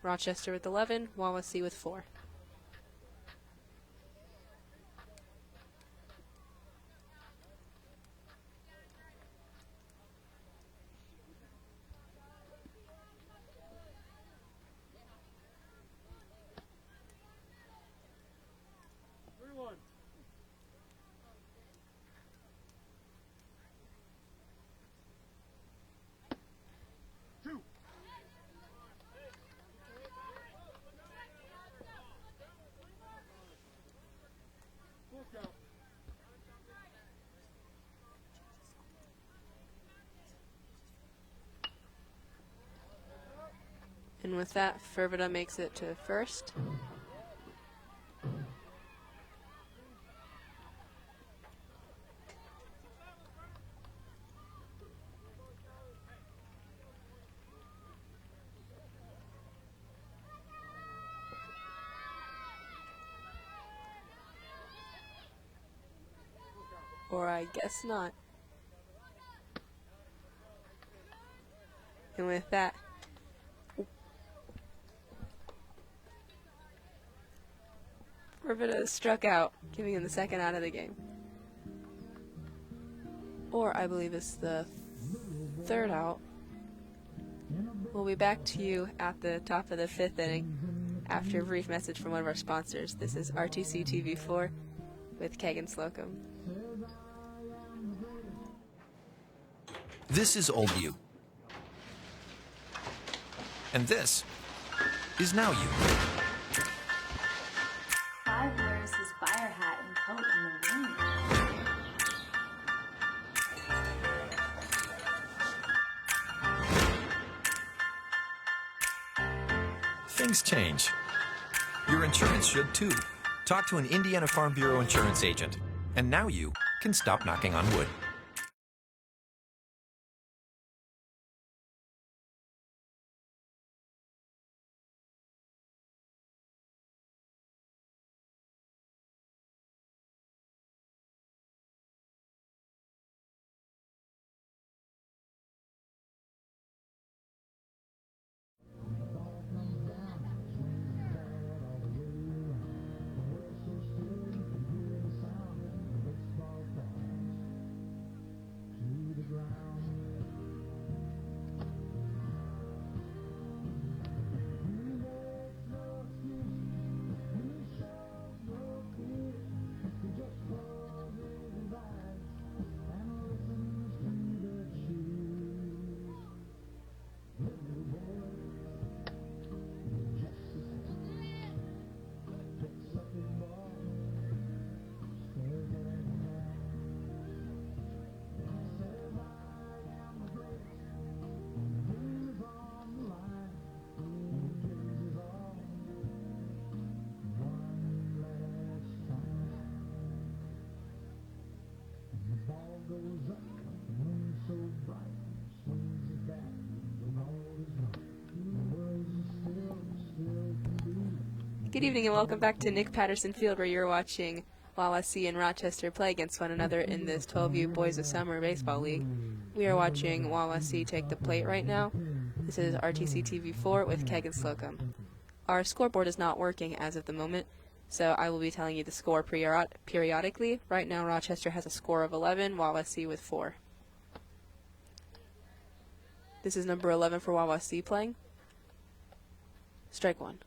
Rochester with 11, Wawasee with 4. And with that, Fervita makes it to first. Or I guess not. And with that, Fervita struck out, giving him the second out of the game. Or I believe it's the third out. We'll be back to you at the top of the 5th inning after a brief message from one of our sponsors. This is RTC TV4 with Kagan Slocum. This is Old You. And this is Now You. 5 wears his fire hat and coat in the wind. Things change. Your insurance should too. Talk to an Indiana Farm Bureau insurance agent. And now you can stop knocking on wood. Good evening and welcome back to Nick Patterson Field, where you're watching Wawasee and Rochester play against one another in this 12U Boys of Summer Baseball League. We are watching Wawasee take the plate right now. This is RTC TV4 with Keg and Slocum. Our scoreboard is not working as of the moment, so I will be telling you the score periodically. Right now Rochester has a score of 11, Wawasee with 4. This is number 11 for Wawasee playing. Strike one.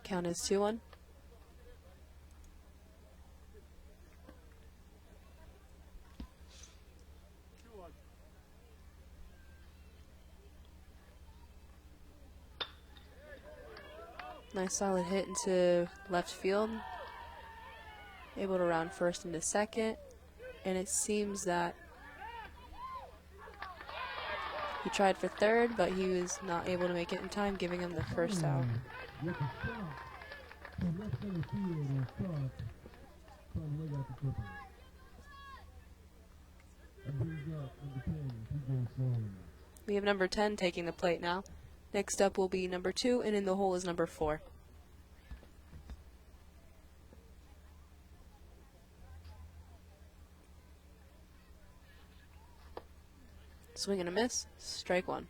Count is 2-1. Nice solid hit into left field. Able to round first into second. And it seems that he tried for third, but he was not able to make it in time, giving him the first out. We have number 10 taking the plate now. Next up will be number 2, and in the hole is number 4. Swing and a miss. Strike one.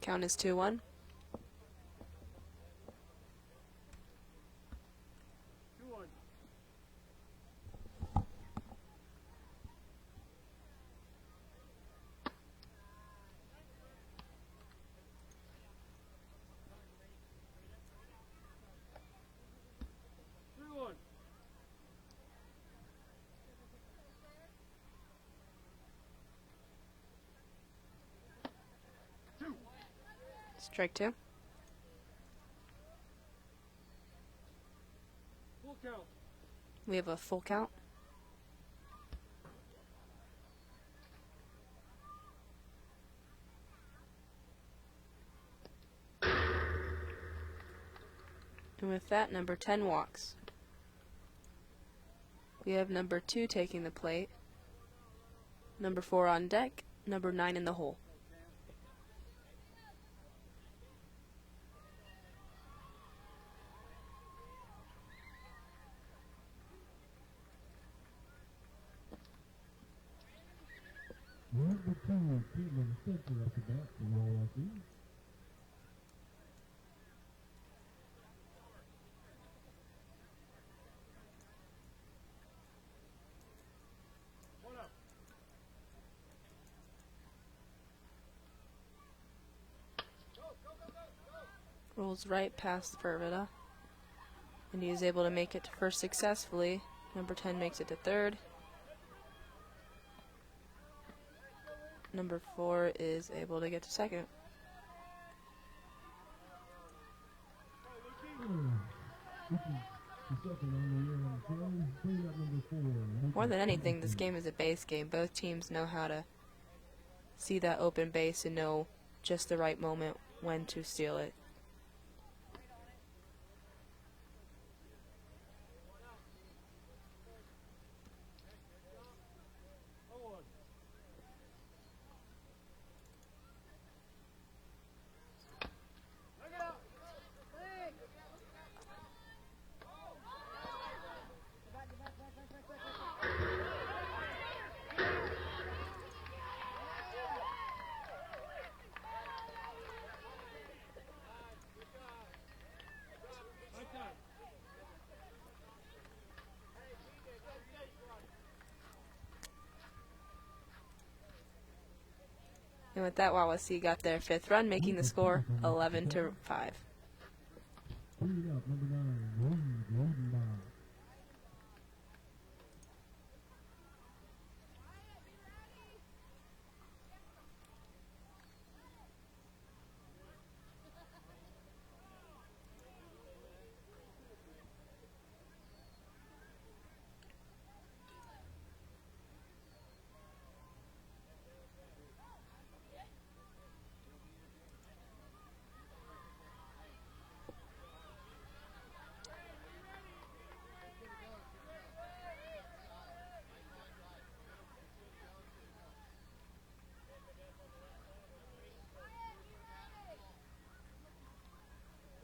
Count is 2-1. Strike two. Full count. We have a full count. And with that, number 10 walks. We have number 2 taking the plate, number 4 on deck, number 9 in the hole. Spencer up the bat for Wawasee. Rolls right past Fervita. And he is able to make it to first successfully. Number 10 makes it to third. Number 4 is able to get to second. More than anything, this game is a base game. Both teams know how to see that open base and know just the right moment when to steal it. And with that, Wawasee got their 5th run, making the score 11-5.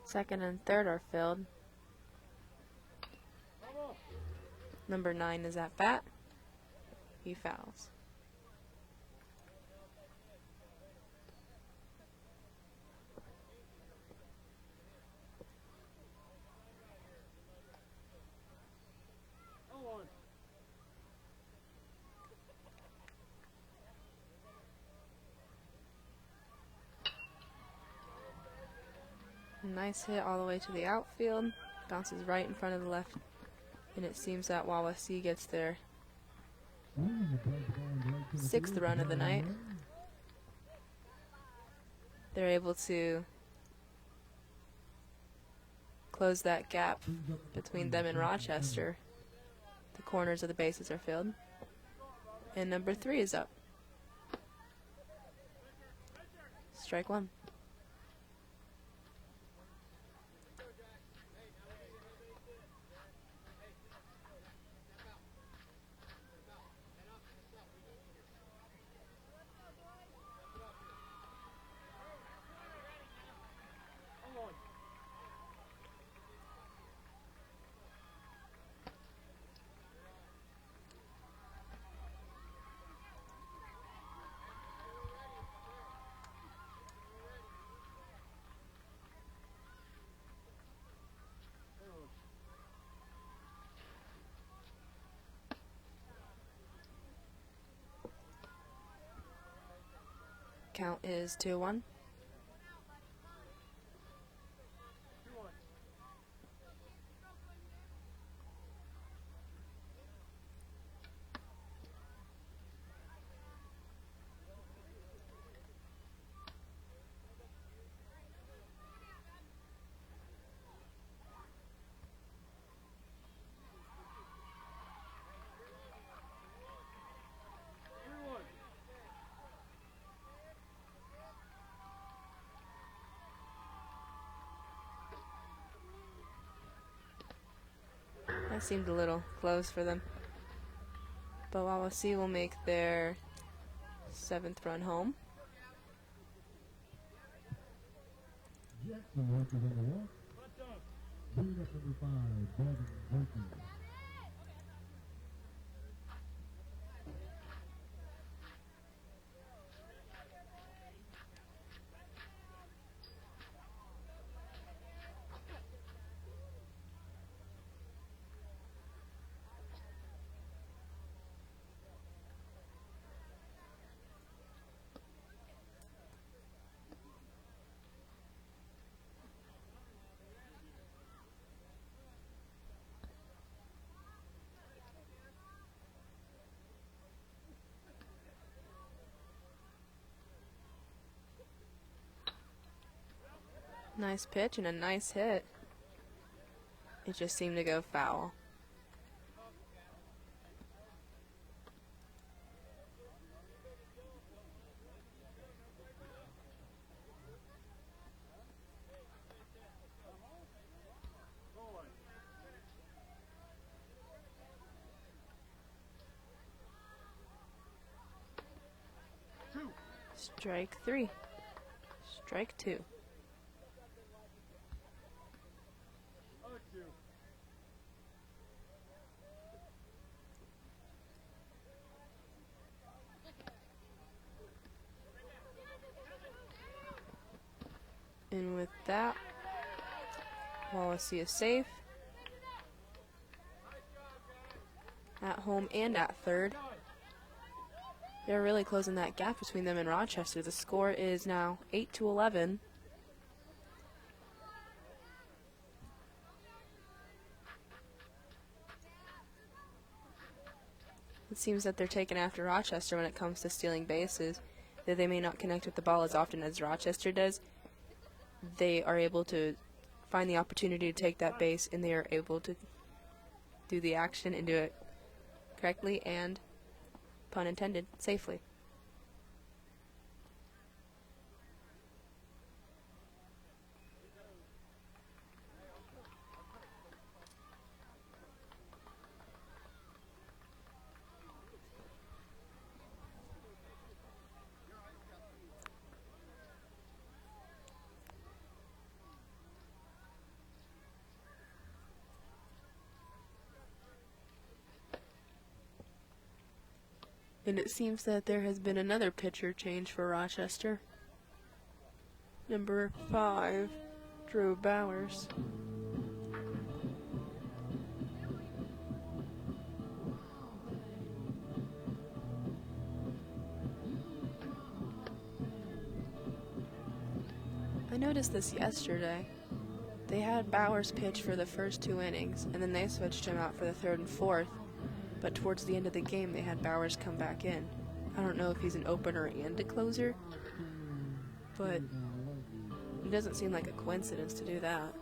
Second and third are filled. Number 9 is at bat. He fouls. Nice hit all the way to the outfield. Bounces right in front of the left. And it seems that Wawasee gets their 6th run of the night. They're able to close that gap between them and Rochester. The corners of the bases are filled. And number 3 is up. Strike 1. Count is 2-1. That seemed a little close for them. But Wawasee will make their 7th run home. Jackson works on the walk. Bring up number 5, Devin Wilkins. Nice pitch and a nice hit. It just seemed to go foul. Strike 3. Strike 2. And with that, Wawasee is safe at home and at third. They're really closing that gap between them and Rochester. The score is now 8-11. It seems that they're taking after Rochester when it comes to stealing bases. Though they may not connect with the ball as often as Rochester does, they are able to find the opportunity to take that base, and they are able to do the action and do it correctly and, pun intended, safely. And it seems that there has been another pitcher change for Rochester. Number 5, Drew Bowers. I noticed this yesterday. They had Bowers pitch for the first 2 innings, and then they switched him out for the 3rd and 4th. But towards the end of the game, they had Bowers come back in. I don't know if he's an opener and a closer, but it doesn't seem like a coincidence to do that.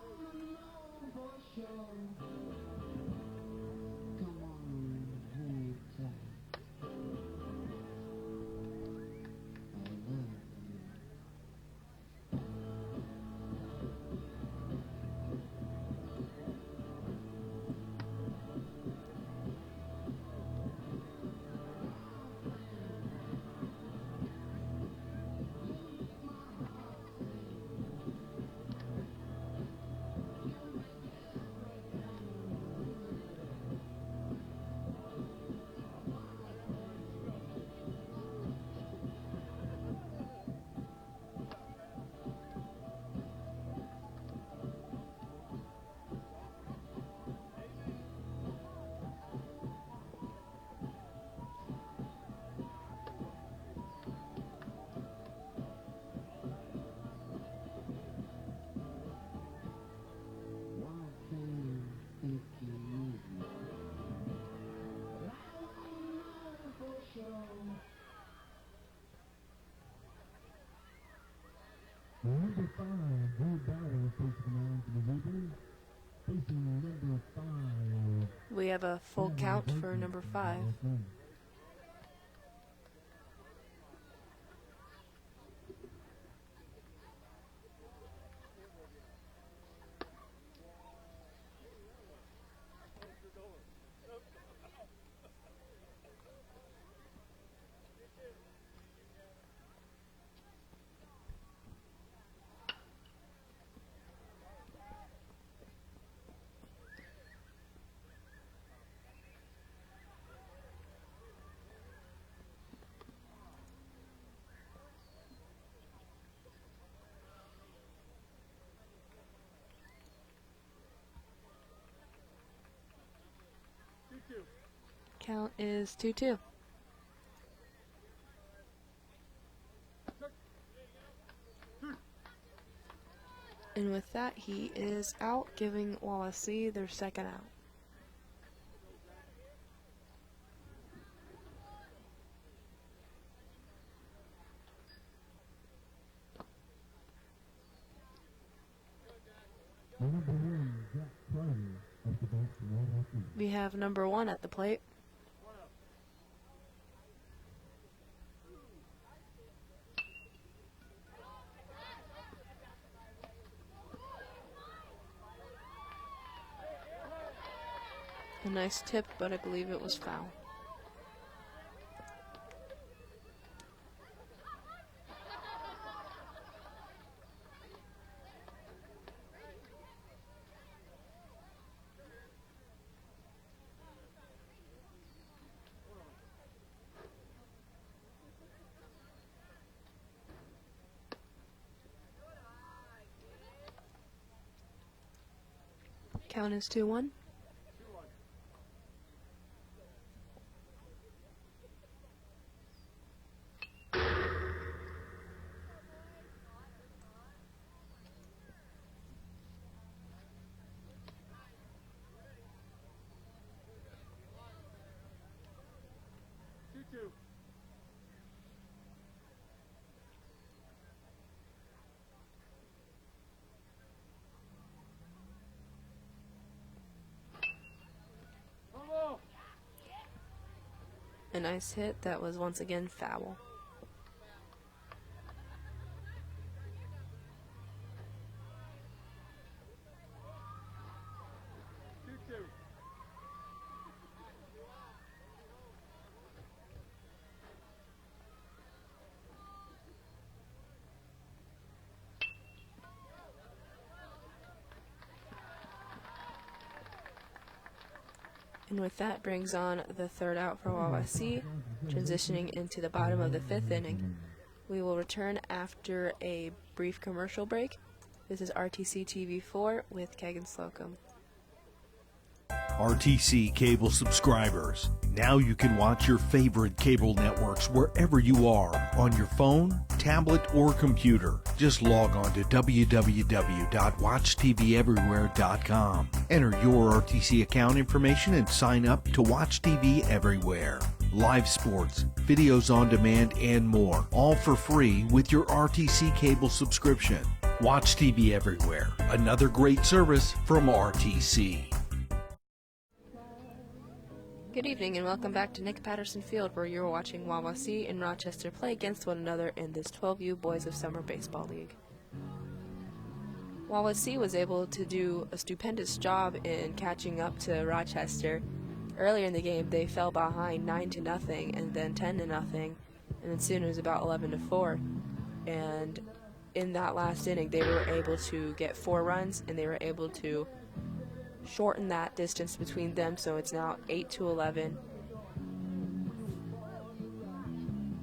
Number 5, Drew Bowers takes the mound for the Reapers. Facing number 5. We have a full count for number 5. Count is 2-2. And with that, he is out, giving Wawasee their second out. number 1, Jack Pryor, up the bat for Wawasee. We have number 1 at the plate. A nice tip, but I believe it was foul. Count is 2-1. A nice hit that was once again foul. And with that brings on the third out for Wawasee, transitioning into the bottom of the 5th inning. We will return after a brief commercial break. This is RTC TV4 with Kagan Slocum. RTC cable subscribers. Now you can watch your favorite cable networks wherever you are, on your phone, tablet, or computer. Just log on to www.watchtveverywhere.com. Enter your RTC account information and sign up to watch TV everywhere. Live sports, videos on demand, and more, all for free with your RTC cable subscription. Watch TV everywhere. Another great service from RTC. Good evening and welcome back to Nick Patterson Field, where you're watching Wawasee and Rochester play against one another in this 12U Boys of Summer Baseball League. Wawasee was able to do a stupendous job in catching up to Rochester. Earlier in the game, they fell behind 9-0 and then 10-0, and then soon it was about 11-4. And in that last inning, they were able to get 4 runs, and they were able to shorten that distance between them, so it's now 8-11.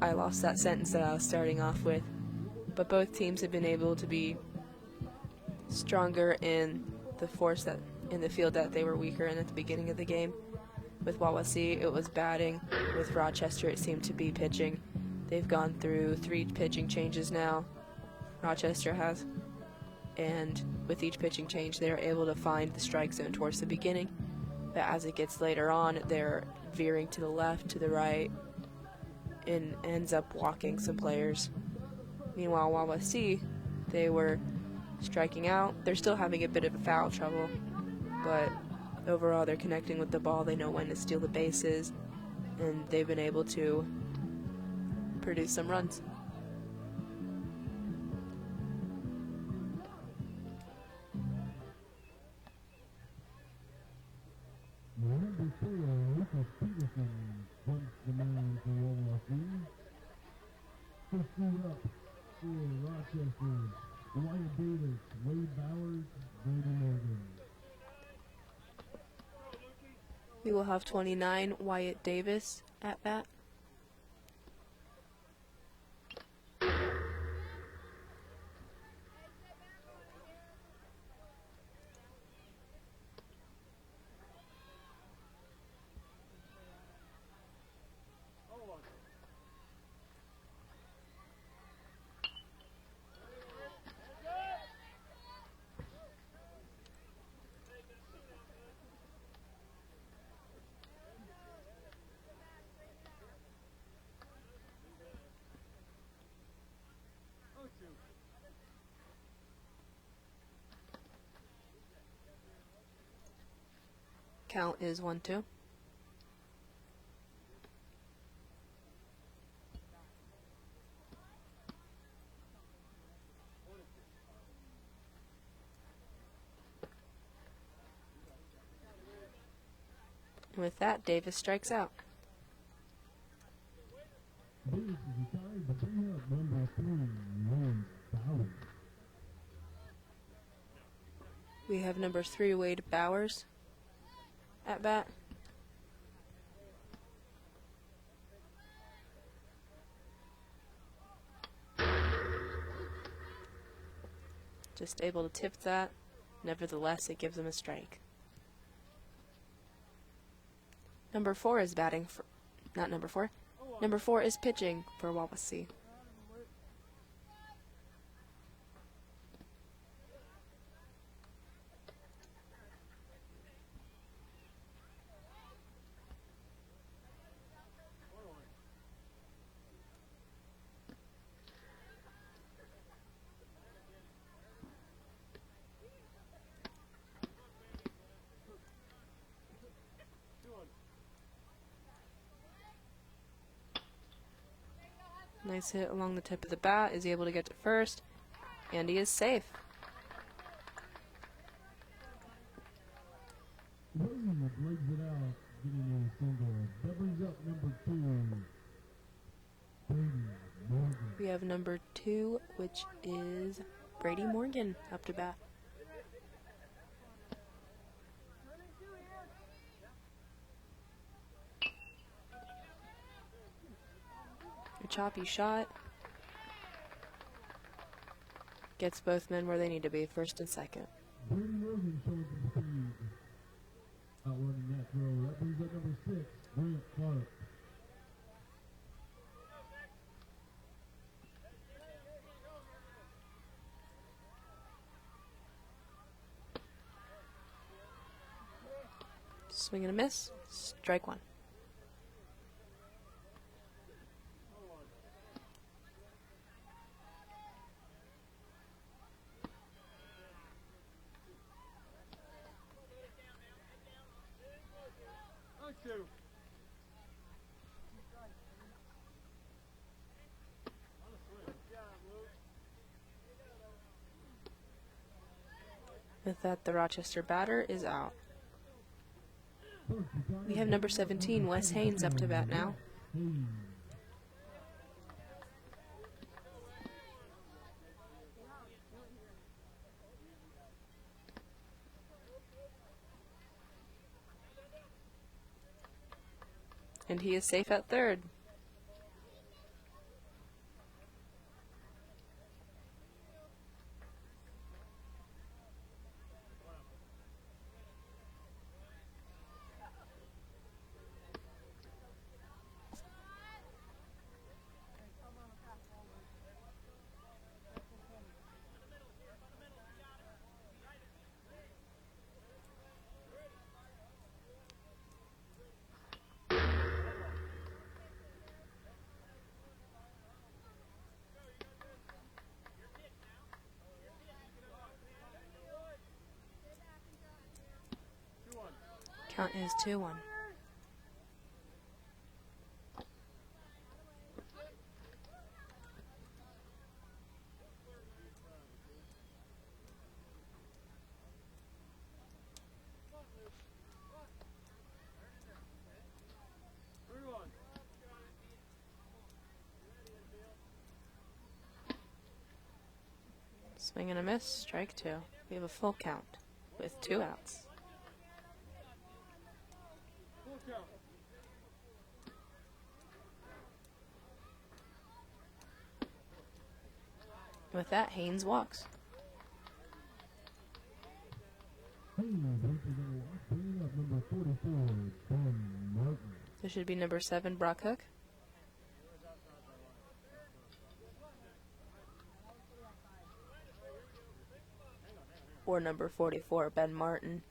I lost that sentence that I was starting off with, but both teams have been able to be stronger in the force that in the field that they were weaker in at the beginning of the game. With Wawasee, it was batting. With Rochester, it seemed to be pitching. They've gone through 3 pitching changes now. Rochester has. And with each pitching change, they're able to find the strike zone towards the beginning. But as it gets later on, they're veering to the left, to the right, and ends up walking some players. Meanwhile, Wawasee, they were striking out. They're still having a bit of foul trouble, but overall they're connecting with the ball. They know when to steal the bases, and they've been able to produce some runs. Number 4, Lucas Peterson, bunts the mound for Wawasee. 50 up for Rochester, Wyatt Davis, Wade Bowers, Brady Morgan. We will have 29, Wyatt Davis, at bat. Count is 1-2. And with that, Davis strikes out. Davis is retired, but bring up number 3, Wade Bowers. We have number 3, Wade Bowers, at bat. Just able to tip that. Nevertheless, it gives him a strike. Number 4 is batting for... Not number 4. Number 4 is pitching for Wawasee. Nice hit along the tip of the bat. Is he able to get to first? And he is safe. Williams legs it out, getting a single. That brings up number 2, Brady Morgan. We have number 2, which is Brady Morgan, up to bat. A choppy shot. Gets both men where they need to be, first and second. Brady Morgan showing some speed. Outrunning that throw. That brings up number 6, Grant Clark. Swing and a miss. Strike 1. With that, the Rochester batter is out. We have number 17, Wes Haynes, up to bat now. And he is safe at third. Count is 2-1. Swing and a miss, strike 2. We have a full count with 2 outs. With that, Haynes walks. This should be number 7, Brock Hook. Or number 44, Ben Martin.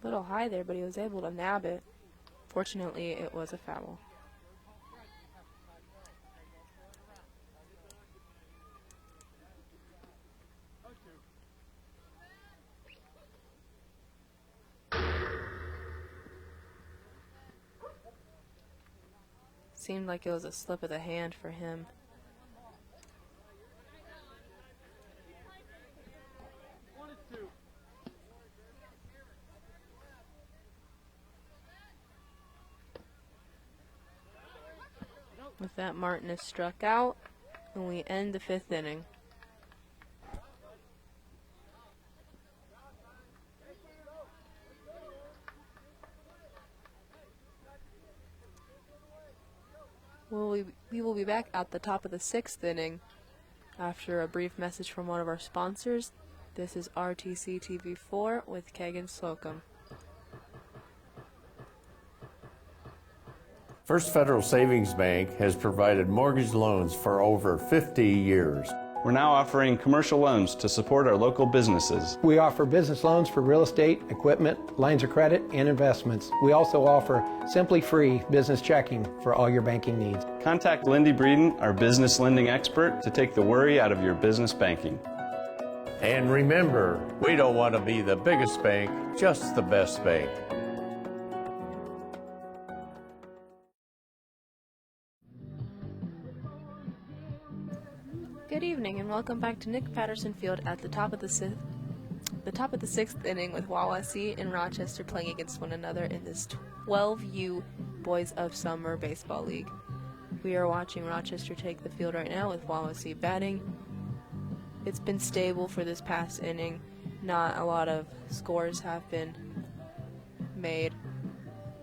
little high there, but he was able to nab it. Fortunately, it was a foul. Seemed like it was a slip of the hand for him. With that, Martin is struck out, and we end the 5th inning. We will be back at the top of the 6th inning after a brief message from one of our sponsors. This is RTC TV4 with Kagan Slocum. First Federal Savings Bank has provided mortgage loans for over 50 years. We're now offering commercial loans to support our local businesses. We offer business loans for real estate, equipment, lines of credit, and investments. We also offer simply free business checking for all your banking needs. Contact Lindy Breeden, our business lending expert, to take the worry out of your business banking. And remember, we don't want to be the biggest bank, just the best bank. Good evening and welcome back to Nick Patterson Field at the top of the 6th inning with Wawasee and Rochester playing against one another in this 12U Boys of Summer Baseball League. We are watching Rochester take the field right now with Wawasee batting. It's been stable for this past inning. Not a lot of scores have been made.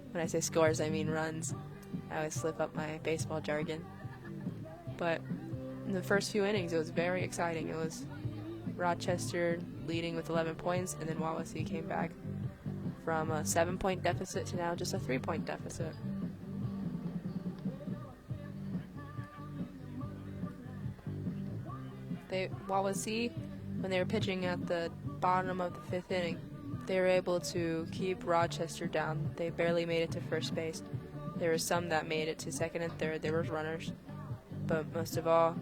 When I say scores, I mean runs. I always slip up my baseball jargon. But in the first few innings, it was very exciting. It was Rochester leading with 11 points, and then Wawasee came back from a 7-point deficit to now just a 3-point deficit. Wawasee, when they were pitching at the bottom of the 5th inning, they were able to keep Rochester down. They barely made it to first base. There were some that made it to second and third. There were runners. But most of all,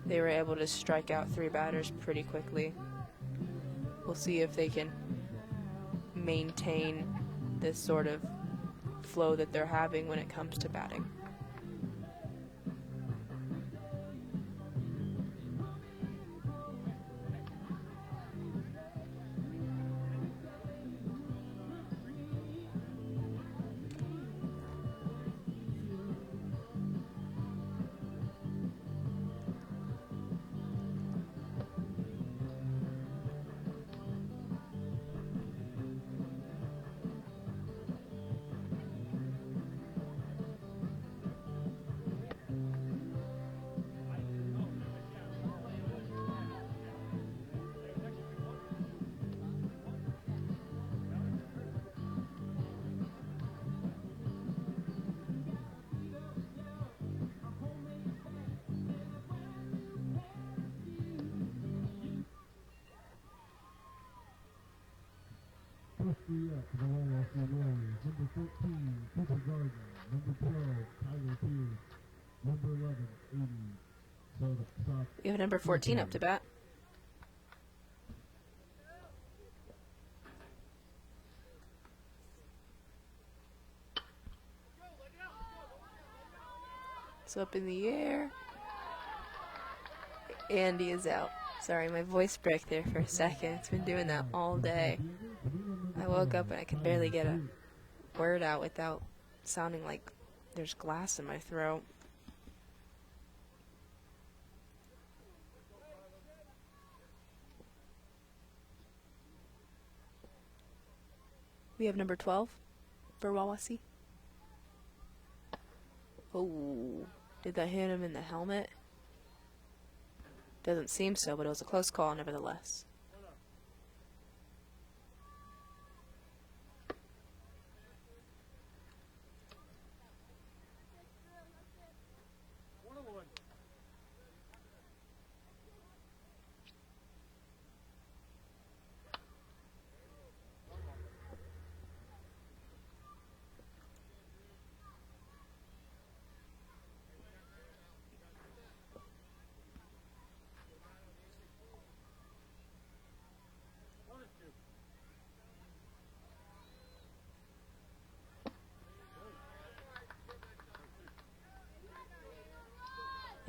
they were able to strike out 3 batters pretty quickly. We'll see if they can maintain this sort of flow that they're having when it comes to batting. First 3 up for the Wawasee Warriors. Number 14, Cooper Gardner. Number 12, Tyler Pierce. Number 11, 80. We have number 14 up to bat. It's up in the air. Andy is out. Sorry, my voice broke there for a second. It's been doing that all day. I woke up and I could barely get a word out without sounding like there's glass in my throat. We have number 12 for Wawasee. Oh, did that hit him in the helmet? Doesn't seem so, but it was a close call nevertheless.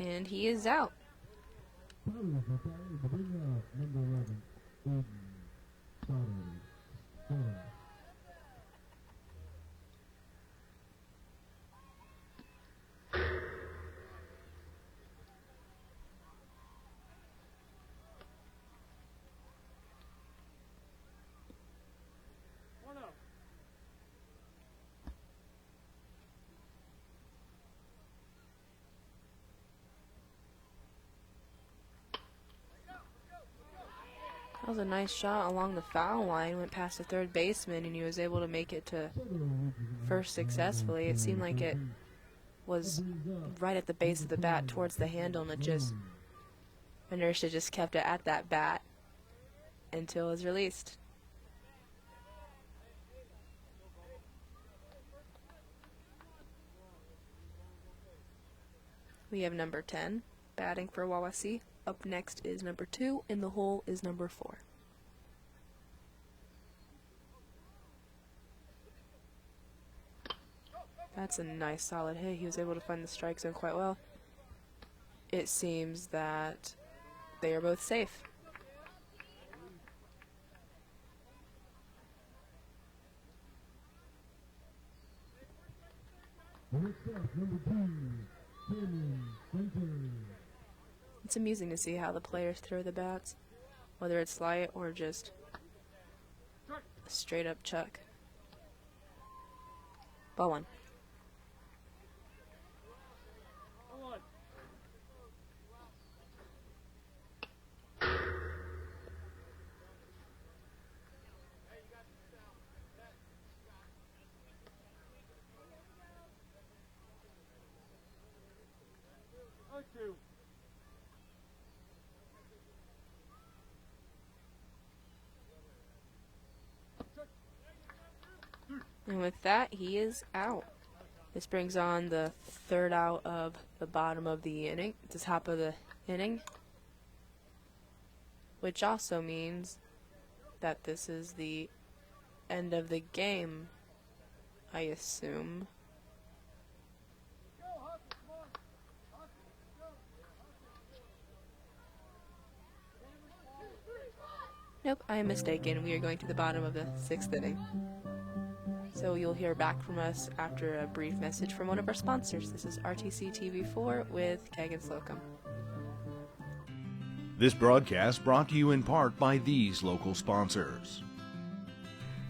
And he is out. Pirates are trying to bring up number 11, Aiden Sauter. That was a nice shot along the foul line. Went past the third baseman, and he was able to make it to first successfully. It seemed like it was right at the base of the bat towards the handle, and it just, inertia just kept it at that bat until it was released. We have number 10 batting for Wawasee. Up next is number 2, and the hole is number 4. That's a nice solid hit. He was able to find the strike zone quite well. It seems that they are both safe. It's amusing to see how the players throw the bats, whether it's light or just a straight up chuck. Ball 1. And with that, he is out. This brings on the third out of the bottom of the inning, the top of the inning, which also means that this is the end of the game, I assume. Nope, I am mistaken. We are going to the bottom of the 6th inning. So you'll hear back from us after a brief message from one of our sponsors. This is RTC TV4 with Keg and Slocum. This broadcast brought to you in part by these local sponsors.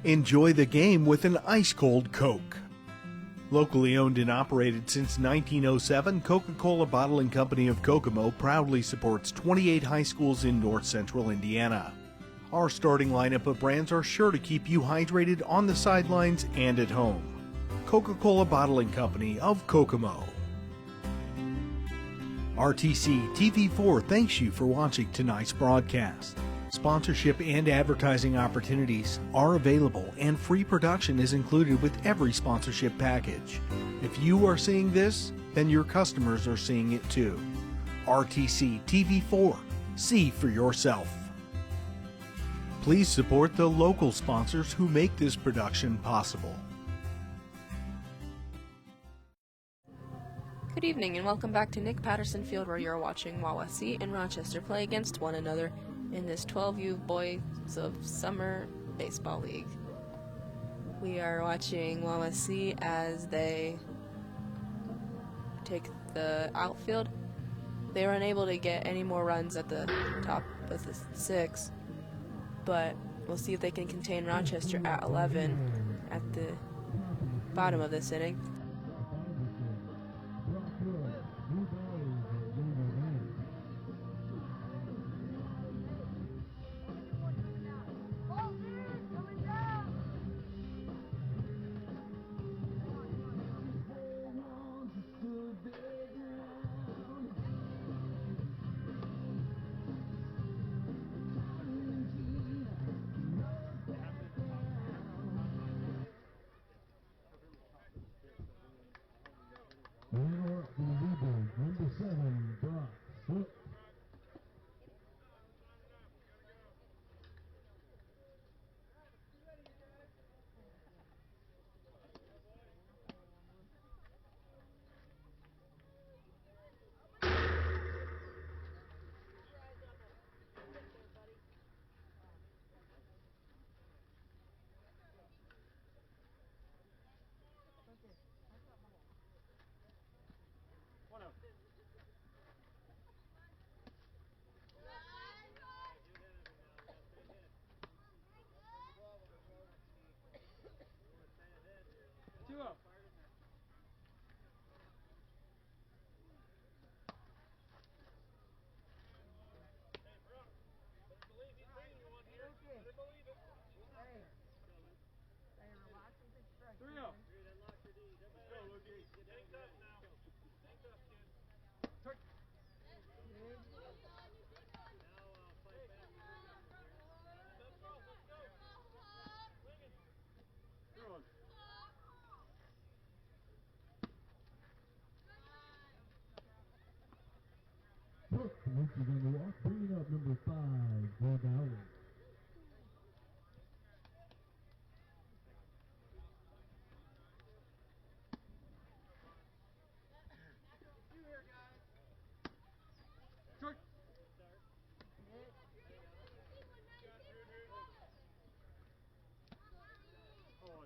Enjoy the game with an ice-cold Coke. Locally owned and operated since 1907, Coca-Cola Bottling Company of Kokomo proudly supports 28 high schools in north central Indiana. Our starting lineup of brands are sure to keep you hydrated on the sidelines and at home. Coca-Cola Bottling Company of Kokomo. RTC TV4 thanks you for watching tonight's broadcast. Sponsorship and advertising opportunities are available, and free production is included with every sponsorship package. If you are seeing this, then your customers are seeing it too. RTC TV4. See for yourself. Please support the local sponsors who make this production possible. Good evening and welcome back to Nick Patterson Field, where you're watching Wawasee and Rochester play against one another in this 12U Boys of Summer Baseball League. We are watching Wawasee as they take the outfield. They were unable to get any more runs at the top of the 6, but we'll see if they can contain Rochester at 11 at the bottom of this inning. 3-0. Let's go, Luki. Take up now. Take up, kid. Turn. Good one. Look, Luki's on the walk, bringing up number 5, Will Bauer. Turn. On.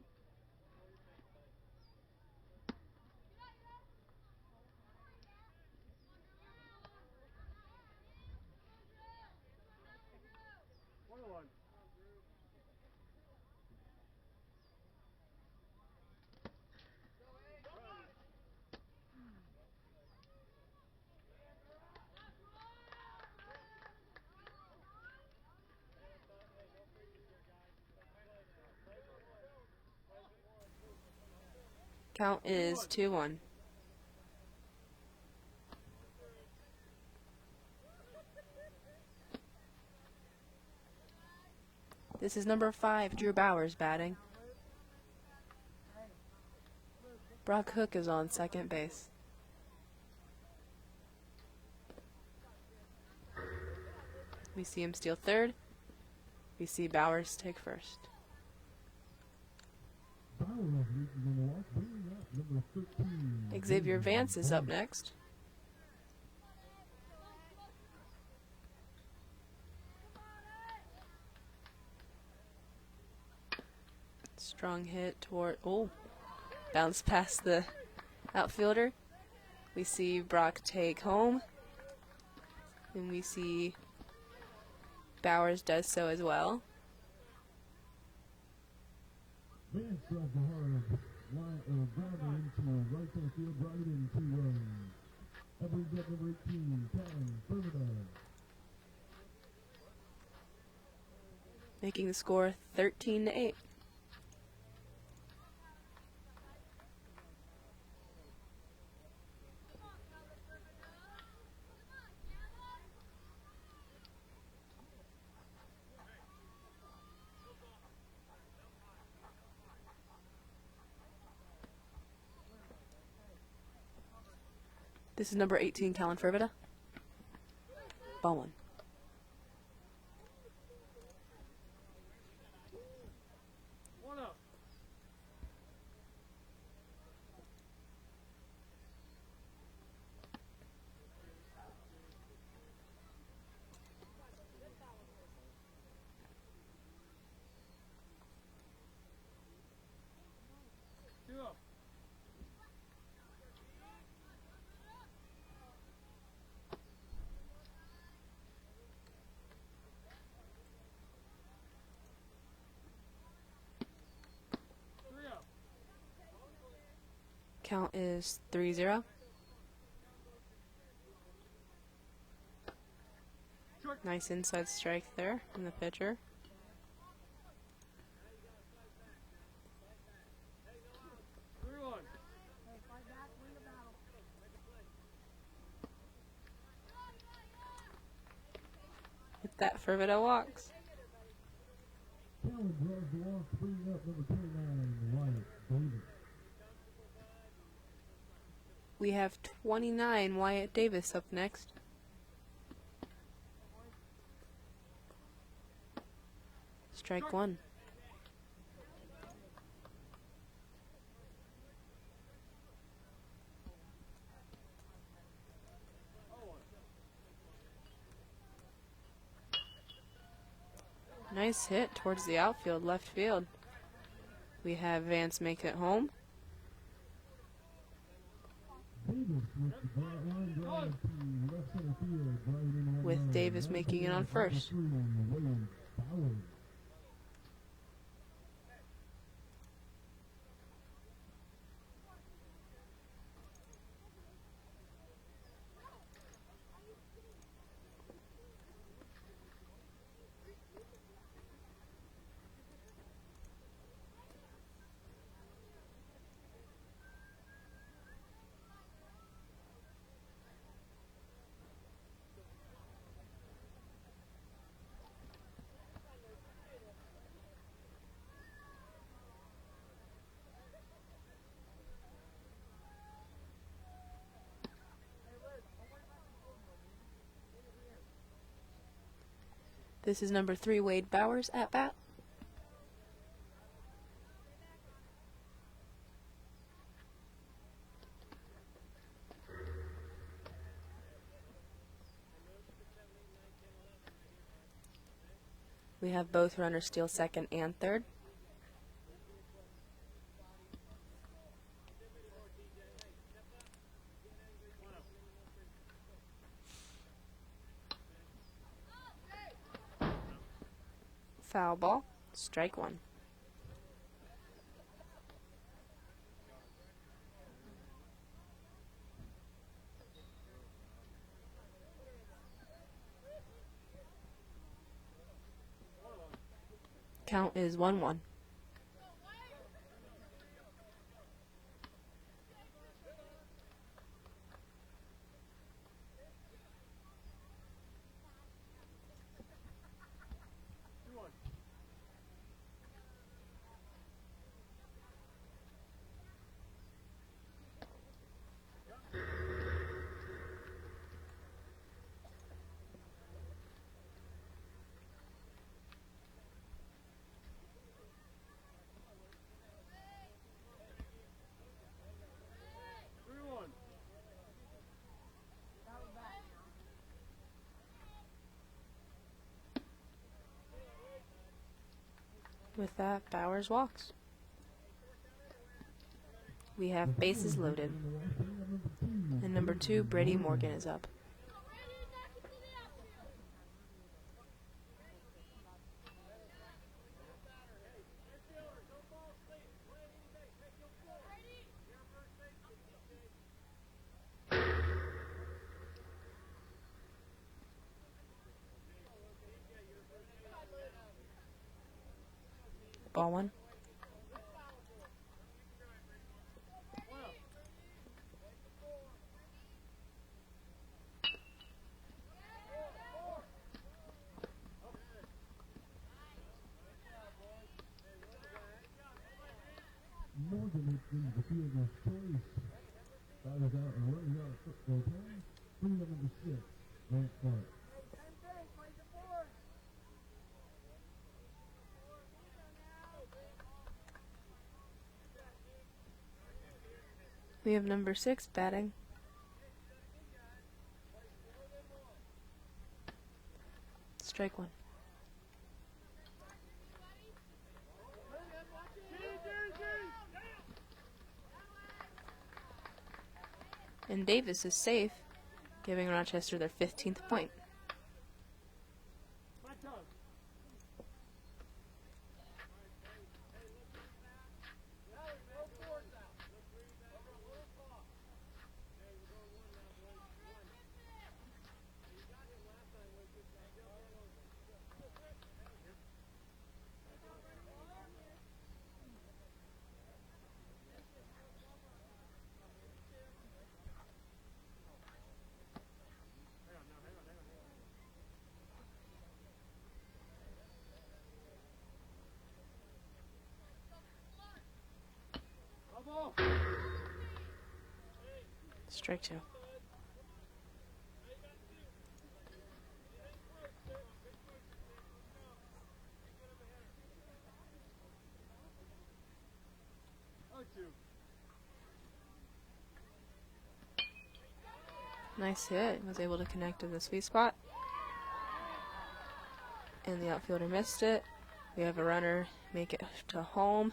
One. Count is 2-1. This is number 5, Drew Bowers batting. Brock Hook is on second base. We see him steal third. We see Bowers take first. Xavier Vance is up next. Strong hit toward, bounce past the outfielder. We see Brock take home. And we see Bowers does so as well. Vance drives the hard grounder into right center field, drive it in 2 runs. That brings up number 18, Callan Fermata. Making the score 13-8. This is number 18, Callan Fervita. Ball 1. One up. Two up. Count is 3-0. Nice inside strike there from the pitcher. Hit that Fervita walks. Callan draws the walk, bringing up number 29, Wyatt Davis. We have 29, Wyatt Davis up next. Strike 1. Nice hit towards the outfield, left field. We have Vance make it home. With Davis making it on first. This is number 3, Wade Bowers at bat. We have both runners steal second and third. Foul ball, strike one. Count is 1-1. With that, Bowers walks. We have bases loaded. And number 2, Brady Morgan is up. Ball one. Morgan hits in the field of choice. Fires out and runs out for time. Bring up number 6, Grant Clark. We have number 6 batting. Strike one. And Davis is safe, giving Rochester their 15th point. Strike two. Nice hit. Was able to connect in the sweet spot. And the outfielder missed it. We have a runner make it to home.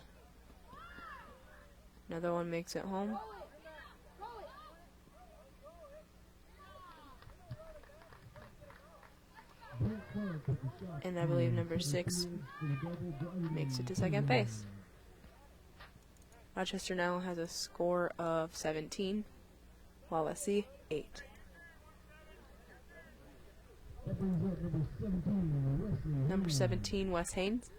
Another one makes it home. And I believe number 6 makes it to second base. Rochester now has a score of 17. Wawasee 8. Number 17, Wes Haynes.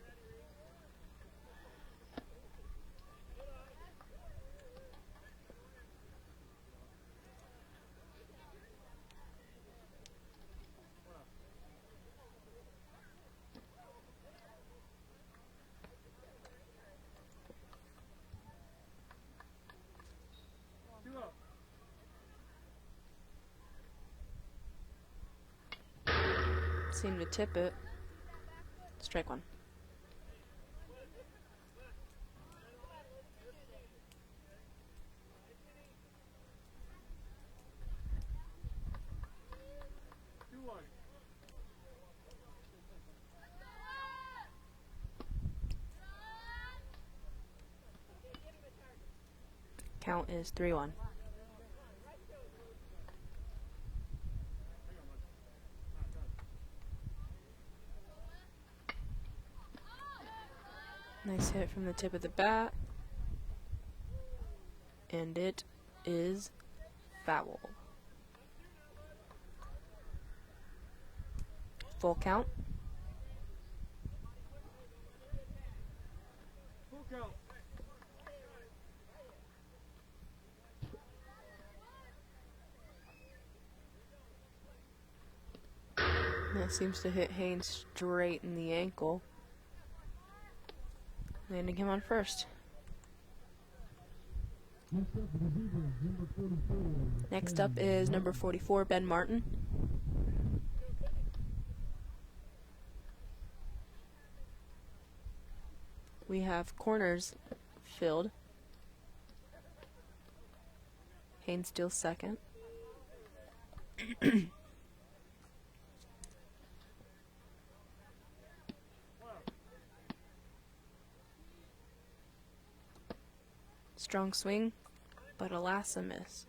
Seemed to tip it. strike one. Count is 3-1. Nice hit from the tip of the bat. And it is foul. Full count. Full count. That seems to hit Haynes straight in the ankle, landing him on first. Next up is number 44, Ben Martin. We have corners filled. Haynes still second. Strong swing, but alas, a miss.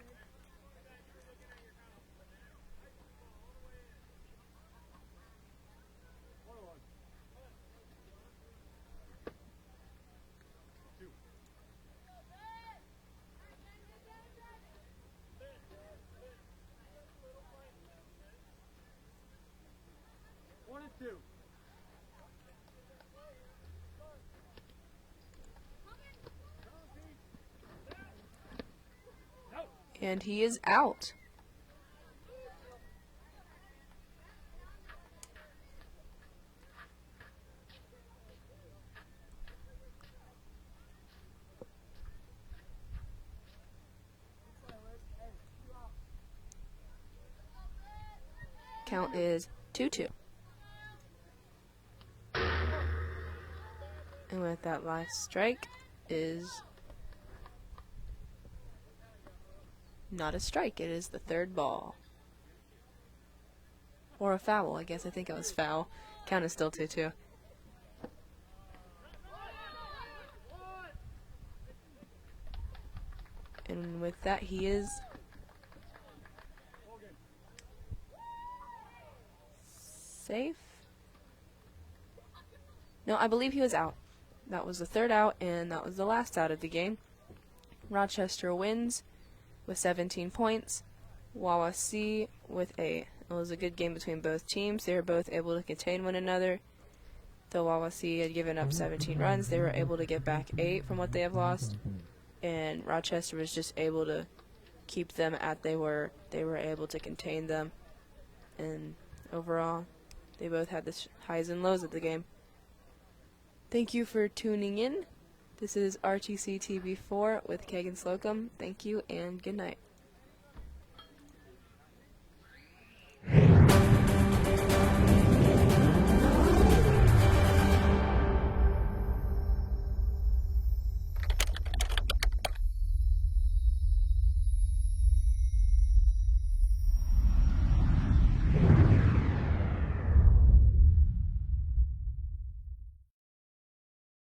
One and two. And he is out. Count is 2-2. And with that last strike is not a strike, it is the third ball. Or a foul, I guess. I think it was foul. Count is still 2-2. And with that, he is safe. No, I believe he was out. That was the third out, and that was the last out of the game. Rochester wins with 17 points. Wawasee with it was a good game between both teams. They were both able to contain one another. Though Wawasee had given up 17 runs, they were able to get back 8 from what they have lost. And Rochester was just able to keep them at they were able to contain them. And overall, they both had the highs and lows of the game. Thank you for tuning in. This is RTC TV4 with Kagan Slocum. Thank you and good night.